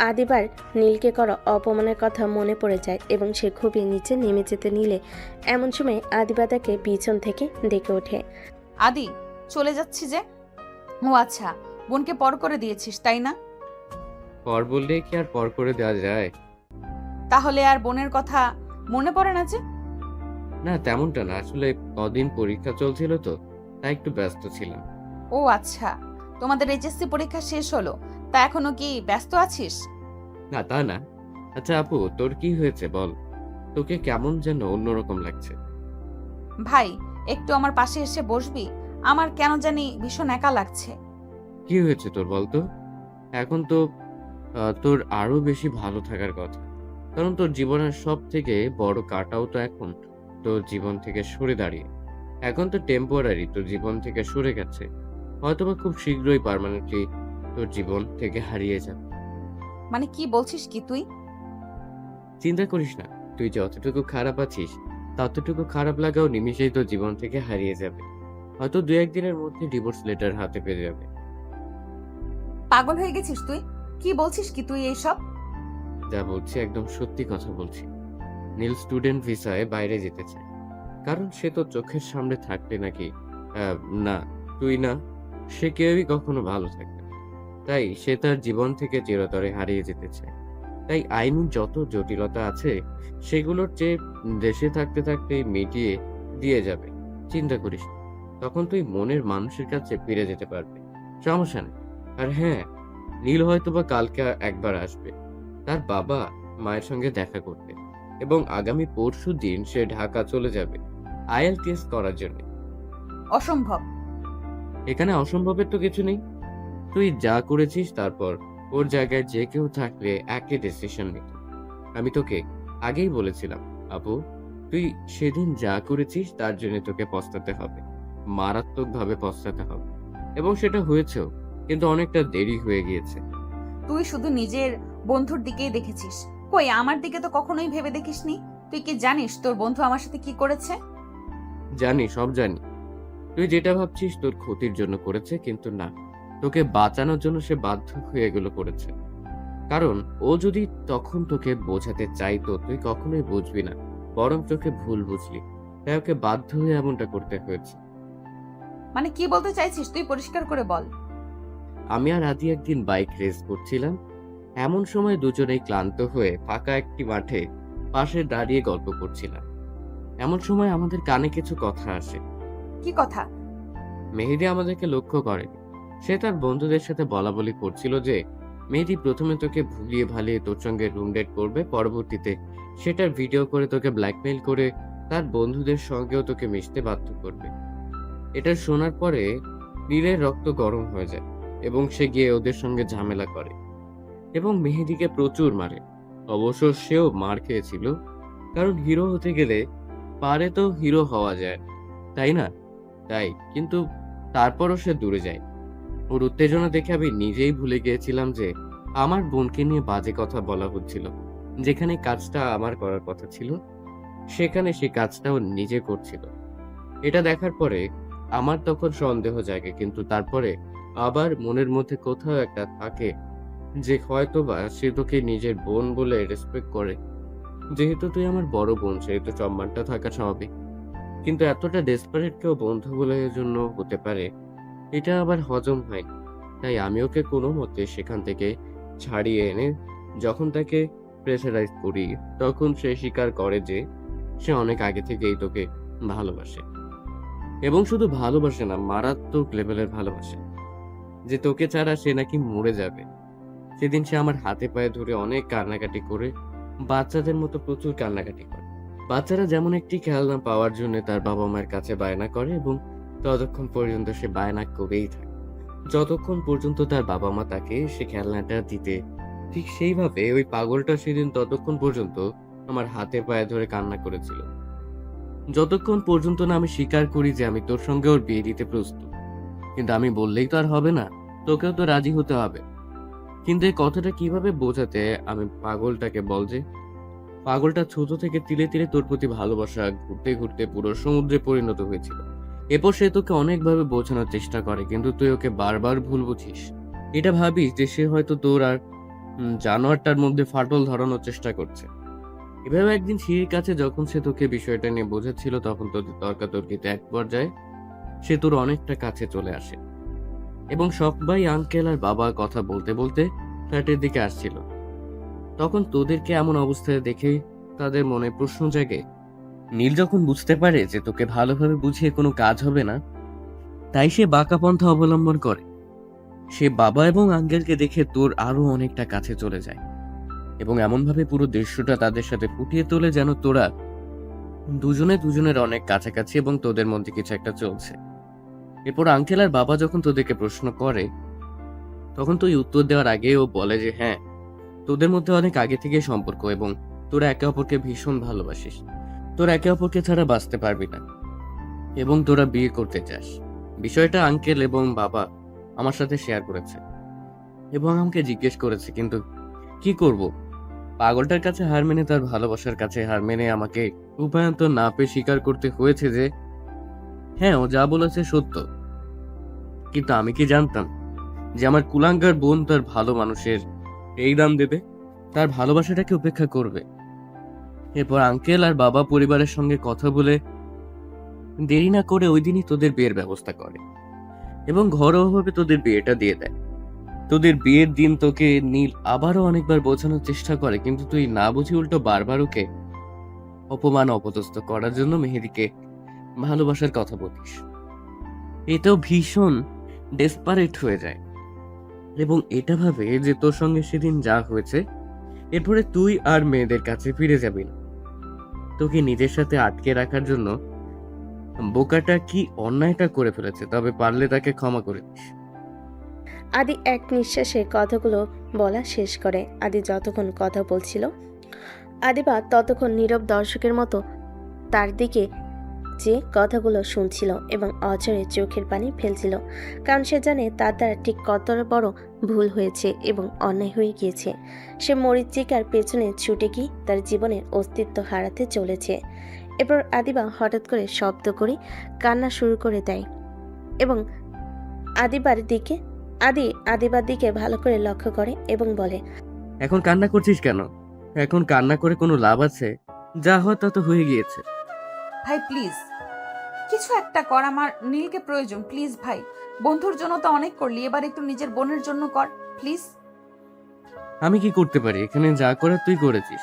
আদিবার নীলকে করা অপমানের কথা মনে পড়ে যায় এবং সে খুবই নিচে নেমে যেতে নিলে এমন সময় আদিবা তাকে পিছন থেকে ডেকে ওঠে।
আদি, চলে যাচ্ছি যে। ও আচ্ছা, বোনকে পর করে দিয়েছিস তাই না?
পর বললে কি আর পর করে দেওয়া যায়?
তাহলে আর বোনের কথা মনে পড়ে না যে?
না, তেমনটা না, আসলে কদিন পরীক্ষা চলছিল তো, তাই একটু ব্যস্ত ছিলাম।
ও আচ্ছা, তোমাদের এইচএসসি পরীক্ষা শেষ হলো, তা এখনো কি ব্যস্ত আছিস?
না, তা না। আচ্ছা আপু, তোর কি হয়েছে বল? তোকে কেমন যেন অন্যরকম লাগছে।
ভাই, একটু আমার পাশে এসে বসবি? আমার কেন জানি ভীষণ একা লাগছে।
কি হয়েছে তোর বলতো? এখন তো তোর আরো বেশি ভালো থাকার কথা, কারণ তোর জীবনের সব থেকে বড় কাটাও তো এখন তোর জীবন থেকে সরে দাঁড়িয়ে। এখন তো টেম্পোরারি তোর জীবন থেকে সরে গেছে, হয়তোবা খুব শীঘ্রই পার্মানেন্টলি তোর জীবন থেকে হারিয়ে যাবে।
মানে কি বলছিস কি তুই?
চিন্তা করিস না, তুই যতটুকু খারাপ আছিস ততটুকু খারাপ লাগাও নিমিষেই তোর জীবন থেকে হারিয়ে যাবে। হয়তো 2-1 দিনের মধ্যে ডিভোর্স লেটার হাতে পেয়ে যাবে।
পাগল হয়ে গেছিস তুই? কি বলছিস কি তুই এইসব?
যা বলছি একদম সত্যি কথা বলছি। নীল স্টুডেন্ট ভিসায় বাইরে যেতে চায়, কারণ সে তো চোখের সামনে থাকলে নাকি না তুই না, সে কেউই কখনো ভালো থাকবে না। তাই সে তার জীবন থেকে চিরতরে হারিয়ে যেতে চায়। তাই আইনি যত জটিলতা আছে সেগুলোর চেয়ে দেশে থাকতে থাকতে মিটিয়ে দিয়ে যাবে। চিন্তা করিস না। তখন তুই মনের মানুষের কাছে ফিরে যেতে পারবে। সমস্যা নেই। আর হ্যাঁ, নীল হয়তোবা কালকে একবার আসবে তার বাবা মায়ের সঙ্গে দেখা করতে, এবং আগামী পরশু দিন সে ঢাকা চলে যাবে IELTS করার জন্য।
অসম্ভব।
এখানে অসম্ভবের তো কিছু নেই। তুই যা করেছিস, তারপর ওর জায়গায় যে কেউ থাকলে একই ডিসিশন নিত। আমি তোকে আগেই বলেছিলাম আপু, তুই সেদিন যা করেছিস তার জন্য তোকে পস্তাতে হবে, মারাত্মকভাবে পস্তাতে হবে। এবং সেটা হয়েছেও, কিন্তু অনেকটা দেরি হয়ে গিয়েছে।
তুই শুধু নিজের বন্ধুর দিকেই দেখেছিস, কই আমার দিকে তো কখনোই ভেবে দেখিসনি। তুই কি জানিস তোর বন্ধু আমার সাথে কি করেছে?
জানি, সব জানি। তুই যেটা ভাবছিস তোর ক্ষতির জন্য করেছে, কিন্তু না, তোকে বাঁচানোর জন্য সে বাধ্য হয়ে এগুলো করেছে। কারণ ও যদি তখন তোকে বোঝাতে চাইতো, তুই কখনোই বুঝবি না, বরং তোকে ভুল বুঝলি। তাই ওকে বাধ্য হয়ে এমনটা করতে হয়েছে।
মানে কি বলতে চাইছিস তুই পরিষ্কার করে বল।
আমি আর আদি একদিন বাইক রেস করছিলাম। এমন সময় দুজনেই ক্লান্ত হয়ে ফাঁকা একটি মাঠে পাশে দাঁড়িয়ে গল্প করছিলাম। এমন সময় আমাদের কানে কিছু কথা আসে।
কি কথা?
মেহেদি আমাদেরকে লক্ষ্য করেনি। সে তার বন্ধুদের সাথে বলা বলি করছিল যে মেহেদি প্রথমে তোকে ভুলিয়ে ভালিয়ে তোর সঙ্গে রুম ডেট করবে, পরবর্তীতে সেটার ভিডিও করে তোকে ব্ল্যাকমেইল করে তার বন্ধুদের সঙ্গেও তোকে মিশতে বাধ্য করবে। এটা শোনার পরে নীলের রক্ত গরম হয়ে যায় এবং সে গিয়ে ওদের সঙ্গে ঝামেলা করে এবং মেহেদিকে প্রচুর মারে। অবশ্য সেও মার খেয়েছিল, কারণ হিরো হতে গেলে পারে তো হিরো হওয়া যায়, তাই না? তাই কিন্তু তারপরও সে দূরে যায়। ওর উত্তেজনা দেখে আমি নিজেই ভুলে গিয়েছিলাম যে আমার বোনকে নিয়ে বাজে কথা বলা হচ্ছিল। যেখানে কাজটা আমার করার কথা ছিল, সেখানে সে কাজটা ও নিজে করছিল। এটা দেখার পরে আমার তখন সন্দেহ জাগে, কিন্তু তারপরে আবার মনের মধ্যে কোথাও একটা থাকে যে হয়তোবা সে তোকে নিজের বোন বলে রেসপেক্ট করে। যেহেতু তুই আমার বড় বোন, সেহেতু সম্মানটা থাকা স্বাভাবিক। কিন্তু এতটা ডেসপারেট কেউ বন্ধু বলে জন্য হতে পারে, এটা আবার হজম হয়। তাই আমি ওকে কোনো মতে সেখান থেকে ছাড়িয়ে এনে যখন তাকে প্রেসারাইজ করি, তখন সে স্বীকার করে যে সে অনেক আগে থেকেই তোকে ভালোবাসে, এবং শুধু ভালোবাসে না, মারাত্মক লেভেলের ভালোবাসে, যে তোকে ছাড়া সে নাকি মরে যাবে। সেদিন সে আমার হাতে পায়ে ধরে অনেক কান্নাকাটি করে, বাচ্চাদের মতো প্রচুর কান্নাকাটি করে। বাচ্চারা যেমন একটি খেলনা পাওয়ার জন্য তার বাবা মায়ের কাছে বায়না করে, এবং ততক্ষণ পর্যন্ত সে বায়না করেই থাকে যতক্ষণ পর্যন্ত তার বাবা মা তাকে সে খেলনাটা দিতে। ঠিক সেইভাবে ওই পাগলটা সেদিন ততক্ষণ পর্যন্ত আমার হাতে পায়ে ধরে কান্না করেছিল, যতক্ষণ পর্যন্ত না আমি স্বীকার করি যে আমি তোর সঙ্গে ওর বিয়ে দিতে প্রস্তুত। কিন্তু আমি বললেই তো আর হবে না, তোকেও তো রাজি হতে হবে। কিন্তু এই কথাটা কিভাবে বোঝাতে আমি পাগলটাকে বল যে পাগলটা ছোট থেকে তিলে তিলে তোর প্রতি ভালোবাসা ঘুরতে ঘুরতে পুরো সমুদ্রে পরিণত হয়েছিল। এরপর সে তোকে অনেকভাবে বোঝানোর চেষ্টা করে, কিন্তু তুই ওকে বারবার ভুল বুঝিস। এটা ভাবিস যে সে হয়তো তোর আর জানোয়ারটার মধ্যে ফাটল ধরানোর চেষ্টা করছে। এভাবে একদিন সিঁড়ির কাছে যখন সে তোকে বিষয়টা নিয়ে বোঝাচ্ছিল, তখন তোদের তর্কাতর্কিতে এক পর্যায়ে সে তোর অনেকটা কাছে চলে আসে, এবং সবাই আঙ্কেল আর বাবা কথা বলতে বলতে ফ্ল্যাটের দিকে আসছিল। তখন তোদেরকে এমন অবস্থায় দেখে তাদের মনে প্রশ্ন জাগে। নীল যখন বুঝতে পারে যে তোকে ভালোভাবে বুঝিয়ে কোনো কাজ হবে না, তাই সে বাঁকা পন্থা অবলম্বন করে। সে বাবা এবং আঙ্কেলকে দেখে তোর আরো অনেকটা কাছে চলে যায়, এবং এমনভাবে পুরো দৃশ্যটা তাদের সাথে ফুটিয়ে তোলে যেন তোরা দুজনে দুজনের অনেক কাছাকাছি এবং তোদের মধ্যে কিছু একটা চলছে। এরপর আঙ্কেল আর বাবা যখন তোদেরকে প্রশ্ন করে, তখন তুই উত্তর দেওয়ার আগে ও বলে যে হ্যাঁ, তোদের মধ্যে অনেক আগে থেকে সম্পর্ক এবং তোরা একে অপরকে ভীষণ ভালোবাসিস। তোরা একে অপরকে ছাড়া বাঁচতে পারবি না, এবং তোরা বিয়ে করতে চাস। বিষয়টা আঙ্কেল এবং বাবা আমার সাথে শেয়ার করেছে এবং আমাকে জিজ্ঞেস করেছে, কিন্তু কি করব? পাগলটার কাছে হার মেনে, তার ভালোবাসার কাছে হার মেনে আমাকে উপায়ন্তর না পেয়ে স্বীকার করতে হয়েছে যে হ্যাঁ, ও যা বলেছে সত্য। কিন্তু আমি কি জানতাম যে আমার কুলাঙ্গার বোন তার ভালো মানুষের এই দাম দেবে, তার ভালোবাসাটাকে উপেক্ষা করবে। এরপর আঙ্কেল আর বাবা পরিবারের সঙ্গে কথা বলে দেরি না করে ওই দিনই তোদের বিয়ের ব্যবস্থা করে এবং ঘরোয়াভাবে তোদের বিয়েটা দিয়ে দেয়। তোদের বিয়ের দিন তোকে নীল আবারও অনেকবার বোঝানোর চেষ্টা করে, কিন্তু তুই না বুঝি উল্টো বারবার ওকে অপমান অপদস্থ করার জন্য মেহেদিকে ভালোবাসার কথা বলিস। এটাও ভীষণ ডেসপারেট হয়ে যায় এবং এটা ভাবে যে তোর সঙ্গে সেদিন যা হয়েছে এরপরে তুই আর মেয়েদের কাছে ফিরে যাবি না। তোকে নিজের সাথে আটকে রাখার জন্য বোকাটা কি অন্যায়টা করে ফেলেছে, তবে পারলে তাকে ক্ষমা করে দিস।
আদি এক নিঃশ্বাসে কথাগুলো বলা শেষ করে। আদি যতক্ষণ কথা বলছিল আদিবা ততক্ষণ নীরব দর্শকের মতো তার দিকে যে কথাগুলো শুনছিল এবং অঝরে চোখের পানি ফেলছিল, কারণ সে জানে তার দ্বারা ঠিক কতটা বড় ভুল হয়েছে এবং অন্যায় হয়ে গিয়েছে। সে মরিচিকার পেছনে ছুটে গিয়ে তার জীবনের অস্তিত্ব হারাতে চলেছে। এরপর আদিবা হঠাৎ করে শব্দ করে কান্না শুরু করে দেয় এবং আদিবার দিকে ভালো করে লক্ষ্য করে এবং বলে,
এখন কান্না করছিস কেন? এখন কান্না করে কোনো লাভ আছে? যা হয় তা তো হয়ে গিয়েছে।
ভাই প্লিজ কিছু একটা কর, আমার নীলকে প্রয়োজন। প্লিজ ভাই, বন্ধুর জন্য তো অনেক করলি, এবার একটু নিজের বোনের জন্য কর প্লিজ।
আমি কি করতে পারি? এখানে যা করার তুই করেছিস,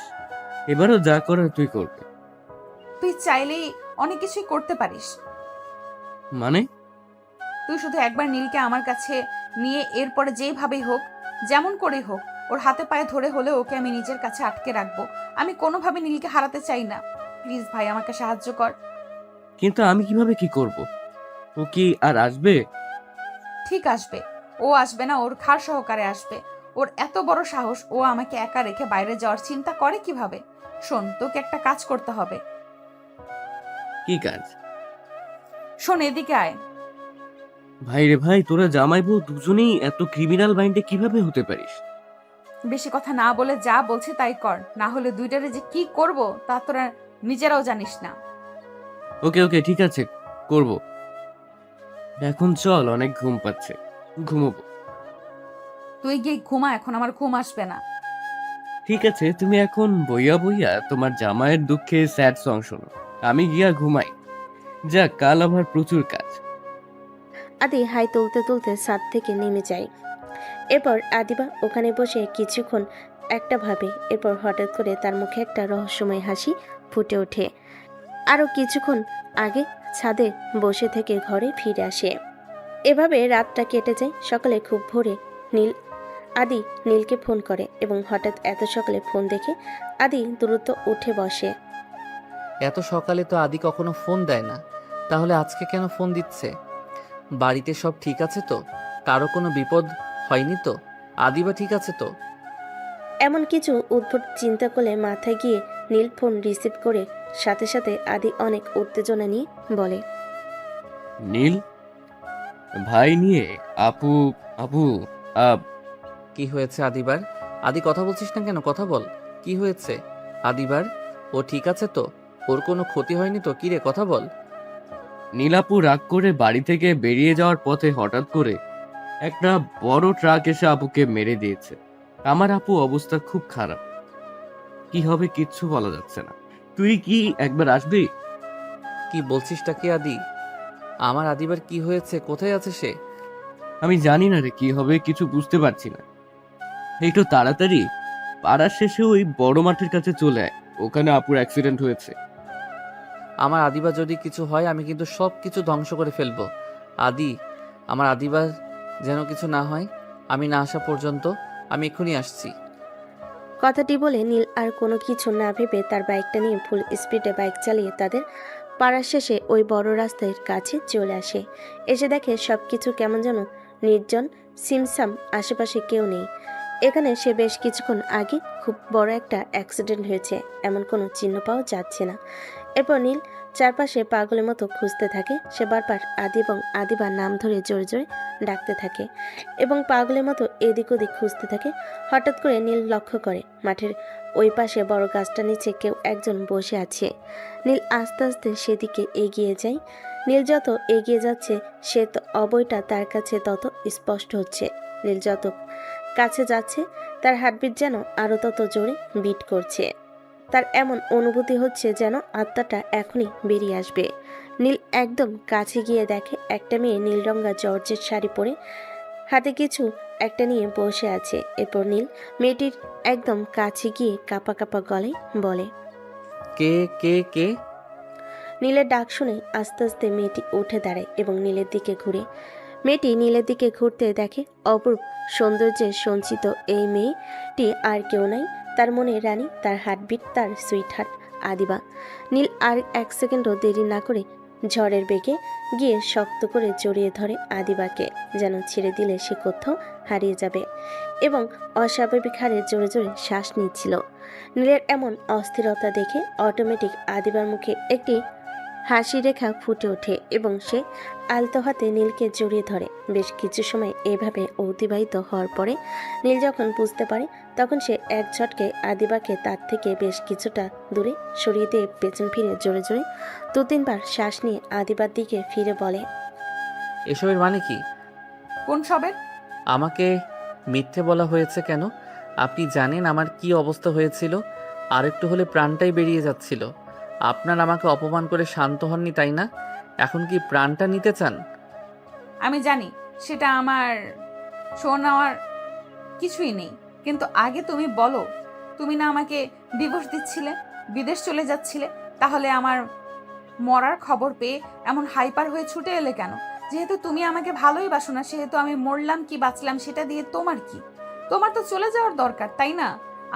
এবারও যা করার তুই করবি।
তুই চাইলেই অনেক কিছুই করতে পারিস।
মানে?
তুই শুধু একবার নীলকে আমার কাছে নিয়ে এরপরে যেইভাবেই হোক, যেমন করেই হোক, ওর হাতে পায়ে ধরে হলে ওকে আমি নিজের কাছে আটকে রাখবো। আমি কোনোভাবে নীলকে হারাতে চাই না। প্লিজ ভাই আমাকে সাহায্য কর।
কিন্তু আমি কিভাবে কি করব? ও কি আর আসবে?
ঠিক আসবে। ও আসবে না, ওর খার সহকারে আসবে। ওর এত বড় সাহস, ও আমাকে একা রেখে বাইরে যাওয়ার চিন্তা করে কিভাবে? শোন, তোকে একটা কাজ করতে হবে।
কি কাজ?
শোন, এদিকে আয়।
ভাই রে ভাই, তোরা জামাই বউ দুজনেই এত ক্রিমিনাল মাইন্ডে কিভাবে হতে পারিস?
বেশি কথা না বলে যা বলছি তাই কর, না হলে দুইটারে যে কি করব তা তোরা নিজেরাও জানিস না।
ওকে ওকে ঠিক আছে, করব। এখন চল, অনেক ঘুম পাচ্ছে, ঘুমোবো।
তুই গিয়ে ঘুমা, এখন আমার ঘুম আসবে না।
ঠিক আছে, তুমি এখন বইয়া বইয়া তোমার জামাইয়ের দুঃখে স্যাড সং শোনো, আমি গিয়া ঘুমাই। যাক, কাল আমার প্রচুর কাজ।
আদি হাই তুলতে তুলতে ছাদ থেকে নেমে যায়। এরপর আদিবা ওখানে বসে কিছুক্ষণ একটা ভাবে। এরপর হঠাৎ করে তার মুখে একটা রহস্যময় হাসি ফুটে ওঠে। আরও কিছুক্ষণ আগে ছাদে বসে থেকে ঘরে ফিরে আসে। এভাবে রাতটা কেটে যায়। সকালে খুব ভোরে আদি নীলকে ফোন করে এবং হঠাৎ এত সকালে ফোন দেখে আদি দ্রুত উঠে বসে।
এত সকালে তো আদি কখনো ফোন দেয় না, তাহলে আজকে কেন ফোন দিচ্ছে? বাড়িতে সব ঠিক আছে তো? কারো কোনো বিপদ হয়নি তো? আদিবা ঠিক আছে তো?
এমন কিছু উদ্ভট চিন্তা করলে মাথায় গিয়ে নীল ফোন রিসিভ করে সাথে সাথে আদি অনেক উত্তেজনা নিয়ে বলে,
নীল ভাই নিয়ে আপু আপু
কি হয়েছে আদিবার? আদি কথা বলছিস না কেন? কথা বল, কি হয়েছে আদিবার? ও ঠিক আছে তো? ওর কোনো ক্ষতি হয়নি তো? কি রে, কথা বল।
নীলাপু রাগ করে বাড়ি থেকে বেরিয়ে যাওয়ার পথে হঠাৎ করে একটা বড় ট্রাক এসে আপুকে মেরে দিয়েছে। আমার আপু অবস্থা খুব খারাপ, কি হবে কিচ্ছু বলা যাচ্ছে না। তুই কি একবার আসবি?
কি বলছিসটা কি আদি? আমার আদিবার কি হয়েছে? কোথায় আছে সে?
আমি জানি না রে, কি হবে কিছু বুঝতে পারছি না। একটু তাড়াতাড়ি পাড়ার শেষে ওই বড় মাঠের কাছে চলে আয়, ওখানে আপুর অ্যাক্সিডেন্ট হয়েছে।
আমার আদিবার যদি কিছু হয় আমি কিন্তু সব কিছু ধ্বংস করে ফেলবো। আদি, আমার আদিবার যেন কিছু না হয়। আমি না আসা পর্যন্ত আমি এক্ষুনি আসছি।
কথাটি বলে নীল আর কোনো কিছু না ভেবে তার বাইকটা নিয়ে ফুল স্পিডে বাইক চালিয়ে তাদের পাড়ার শেষে ওই বড় রাস্তার কাছে চলে আসে। এসে দেখে সব কিছু কেমন যেন নির্জন, সিমসাম, আশেপাশে কেউ নেই। এখানে সে বেশ কিছুক্ষণ আগে খুব বড় একটা অ্যাক্সিডেন্ট হয়েছে এমন কোনো চিহ্ন পাওয়া যাচ্ছে না। এরপর নীল চারপাশে পাগলের মতো খুঁজতে থাকে। সে বারবার আদি এবং আদিবার নাম ধরে জোরে জোরে ডাকতে থাকে এবং পাগলের মতো এদিক ওদিক খুঁজতে থাকে। হঠাৎ করে নীল লক্ষ্য করে মাঠের ওই পাশে বড় গাছটা নিচে কেউ একজন বসে আছে। নীল আস্তে আস্তে সেদিকে এগিয়ে যায়। নীল যত এগিয়ে যাচ্ছে সে অবয়টা তার কাছে তত স্পষ্ট হচ্ছে। নীল যত কাছে যাচ্ছে তার হার্টবিট যেন আরো তত জোরে বিট করছে। তার এমন অনুভূতি হচ্ছে যেন আত্মাটা এখনই বেরিয়ে আসবে। নীল একদম কাছে গিয়ে দেখে একটা মেয়ে নীল রঙা জর্জের শাড়ি পরে হাতে কিছু একটা নিয়ে বসে আছে। এরপর নীল মেয়েটির একদম কাছে গিয়ে কাপা কাপা গলায় বলে,
কে কে কে?
নীলের ডাক শুনে আস্তে আস্তে মেয়েটি উঠে দাঁড়ায় এবং নীলের দিকে ঘুরে। মেয়েটি নীলের দিকে ঘুরতে দেখে অপূর্ব সৌন্দর্যে সঞ্চিত এই মেয়েটি আর কেউ নাই, তার মনে রানী, তার হার্টবিট, তার সুইট হার্ট আদিবা। নীল আর এক সেকেন্ডও দেরি না করে ঝড়ের বেগে গিয়ে শক্ত করে জড়িয়ে ধরে আদিবাকে, যেন ছেড়ে দিলে সে কোথাও হারিয়ে যাবে, এবং অস্বাভাবিক হারে জোরে জোরে শ্বাস নিচ্ছিল। নীলের এমন অস্থিরতা দেখে অটোমেটিক আদিবার মুখে একটি হাসি রেখা ফুটে ওঠে এবং সে আলতো হাতে নীলকে জড়িয়ে ধরে। বেশ কিছু সময় এভাবে অতিবাহিত হওয়ার পরে নীল যখন বুঝতে পারে, তখন সে এক ঝটকে আদিবাকে তার থেকে বেশ কিছুটা দূরে সরিয়ে দিয়ে পেছন ফিরে জোরে জোরে 2-3 বার শ্বাস নিয়ে আদিবার দিকে ফিরে বলে,
এসবের মানে কি?
কোন সবের?
আমাকে মিথ্যে বলা হয়েছে কেন? আপনি জানেন আমার কি অবস্থা হয়েছিল? আরেকটু হলে প্রাণটাই বেরিয়ে যাচ্ছিল। আপনার আমাকে অপমান করে শান্ত হননি, তাই না? এখন কি প্রাণটা নিতে চান?
আমি জানি সেটা আমার শোনার কিছুই নেই, কিন্তু আগে তুমি বলো, তুমি না আমাকে ডিভোর্স দিচ্ছিলে, বিদেশ চলে যাচ্ছিলে, তাহলে আমার মরার খবর পেয়ে এমন হাইপার হয়ে ছুটে এলে কেন? যেহেতু তুমি আমাকে ভালোই বাসো না, সেহেতু আমি মরলাম কি বাঁচলাম সেটা দিয়ে তোমার কি? তোমার তো চলে যাওয়ার দরকার, তাই না?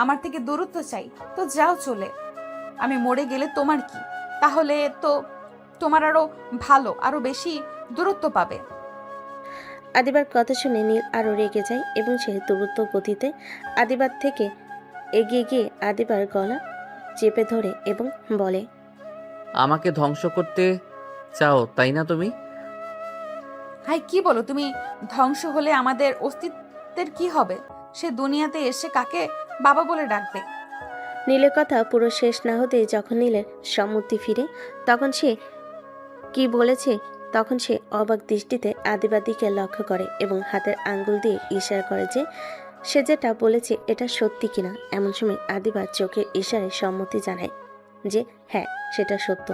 আমার থেকে দূরত্ব চাই, তো যাও চলে। আমি মরে গেলে তোমার কি? তাহলে তো তোমার আরো ভালো, আরো বেশি দূরত্ব পাবে।
আদিবার কথা শুনে নীল আরও রেগে যায় এবং সে দ্রুত গতিতে আদিবার থেকে এগিয়ে গিয়ে আদিবার গলা চেপে ধরে এবং বলে,
আমাকে ধ্বংস করতে চাও, তাই না তুমি?
হাই, কি বলো তুমি? ধ্বংস হলে আমাদের অস্তিত্বের কি হবে? সে দুনিয়াতে এসে কাকে বাবা বলে ডাকবে?
নীলের কথা পুরো শেষ না হতে যখন নীলের সম্মতি ফিরে, তখন সে কি বলেছে, তখন সে অবাক দৃষ্টিতে আদিবার দিকে লক্ষ্য করে এবং হাতের আঙ্গুল দিয়ে ইশারা করে যে সে যেটা বলেছে এটা সত্যি কিনা। এমন সময় আদিবার চোখের ইশারায় সম্মতি জানায় যে হ্যাঁ, সেটা সত্য।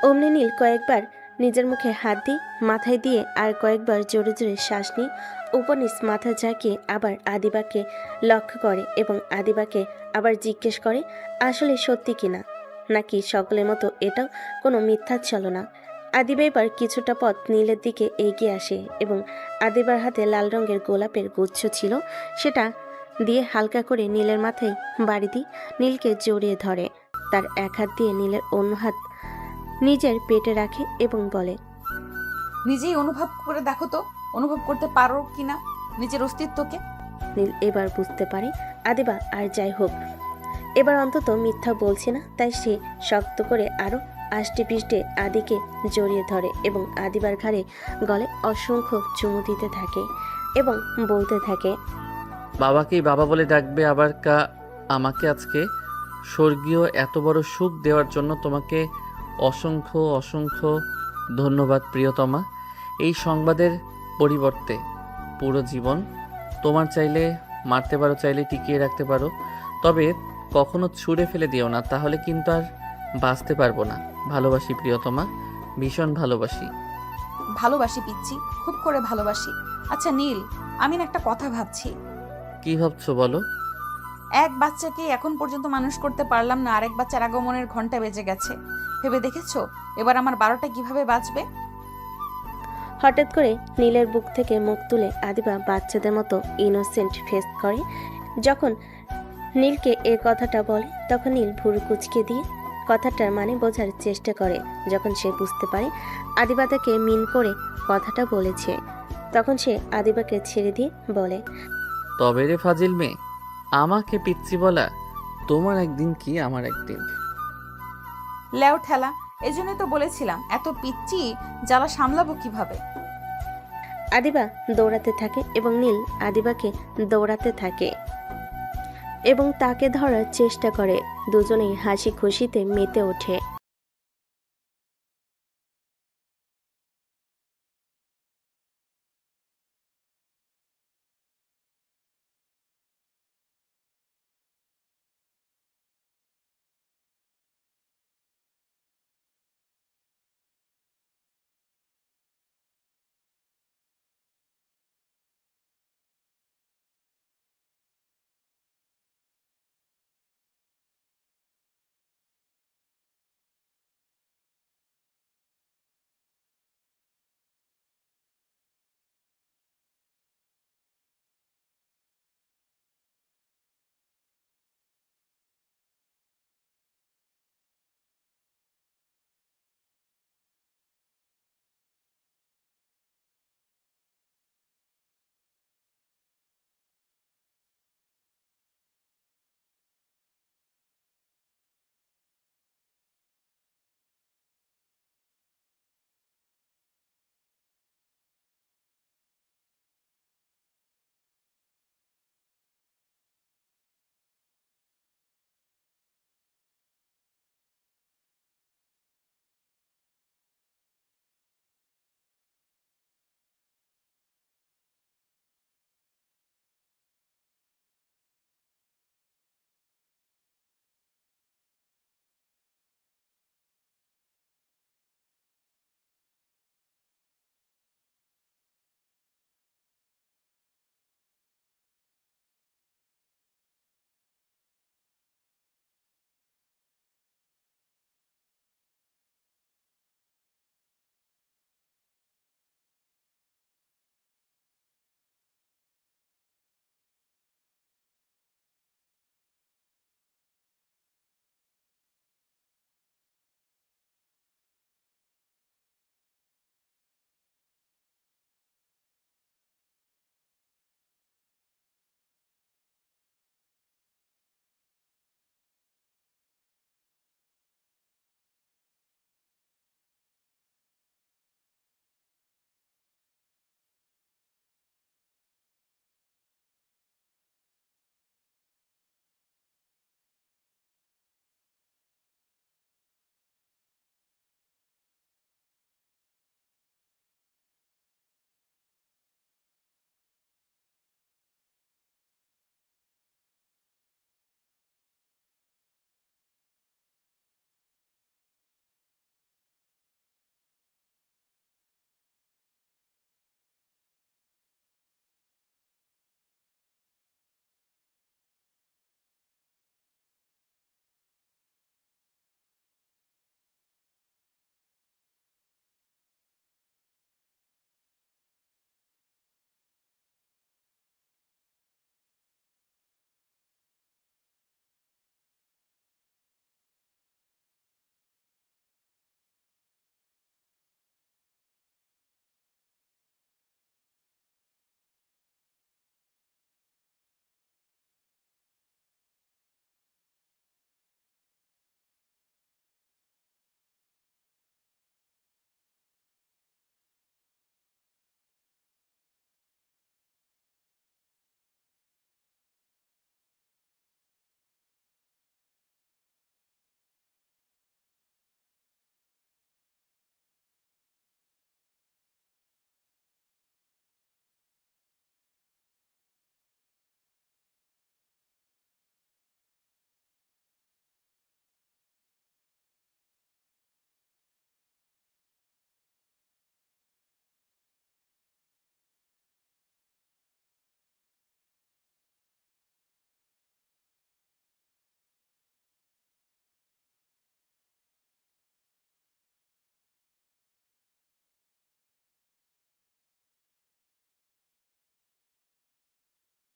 অমনি নীল কয়েকবার নিজের মুখে হাত দিয়ে মাথায় দিয়ে আর কয়েকবার জোরে জোরে শ্বাস নিয়ে উপনিস মাথা ঝাঁকিয়ে আবার আদিবাকে লক্ষ্য করে এবং আদিবাকে আবার জিজ্ঞেস করে আসলে সত্যি কিনা, নাকি সকলের মতো এটাও কোনো মিথ্যা ছলনা। আদিবা এবার কিছুটা পথ নীলের দিকে এগিয়ে আসে এবং আদিবার হাতে লাল রঙের গোলাপের গুচ্ছ ছিল, সেটা দিয়ে হালকা করে নীলের মাথায় বাড়ি দিয়ে নীলকে জড়িয়ে ধরে। তার এক হাত দিয়ে নীলের অন্য হাত নিজের পেটে রাখে এবং বলে,
নিজেই অনুভব করে দেখো তো, অনুভব করতে পারো কিনা নিজের অস্তিত্বকে।
নীল এবার বুঝতে পারে আদিবা আর যাই হোক এবার অন্তত মিথ্যা বলছে না, তাই সে শক্ত করে আরো আষ্টে পিষ্টে আদিকে জড়িয়ে ধরে এবং আদিবার ঘাড়ে গলে অসংখ্য চুমু দিতে থাকে এবং বলতে থাকে,
বাবাকেই বাবা বলে ডাকবে আবার আমাকে আজকে স্বর্গীয় এত বড় সুখ দেওয়ার জন্য তোমাকে অসংখ্য অসংখ্য ধন্যবাদ প্রিয়তমা। এই সংবাদের পরিবর্তে পুরো জীবন তোমার চাইলে মারতে পারো, চাইলে টিকিয়ে রাখতে পারো, তবে কখনো ছুঁড়ে ফেলে দিও না, তাহলে কিন্তু আর বাঁচতে পারবো না। ভালোবাসি প্রিয়তমা, ভীষণ ভালোবাসি।
ভালোবাসি পিচ্ছি, খুব করে ভালোবাসি। আচ্ছা নীল, আমি না একটা কথা ভাবছি।
কি ভাবছো বলো?
এক বাচ্চাকে এখন পর্যন্ত মানুষ করতে পারলাম না, আরেক বাচ্চার আগমনের ঘন্টা বেজে গেছে। ভেবে দেখেছো এবার আমার 12টা কিভাবে বাজবে?
হঠাৎ করে নীলের বুক থেকে মুখ তুলে আদিবা বাচ্চাদের মতো ইনোসেন্ট ফেস করে। যখন নীলকে এ কথাটা বলে তখন নীল ভুরু কুচকে দিয়ে কথাটার মানে বোঝার চেষ্টা করে। যখন সে বুঝতে পারে আদিবা তাকে মিন করে কথাটা বলেছে, তখন সে আদিবাকে ছেড়ে দিয়ে বলে,
তবে রে ফাজিল মেয়ে, আমাকে পিচ্ছি বলা তোমার একদিন কি আমার একদিন।
লেও ঠেলা, এই জন্যই তো বলেছিলাম এত পিচ্ছি জ্বালা সামলাবো কিভাবে।
আদিবা দৌড়াতে থাকে এবং নীল আদিবাকে দৌড়াতে থাকে এবং তাকে ধরার চেষ্টা করে। দুজনেই হাসি খুশিতে মেতে ওঠে।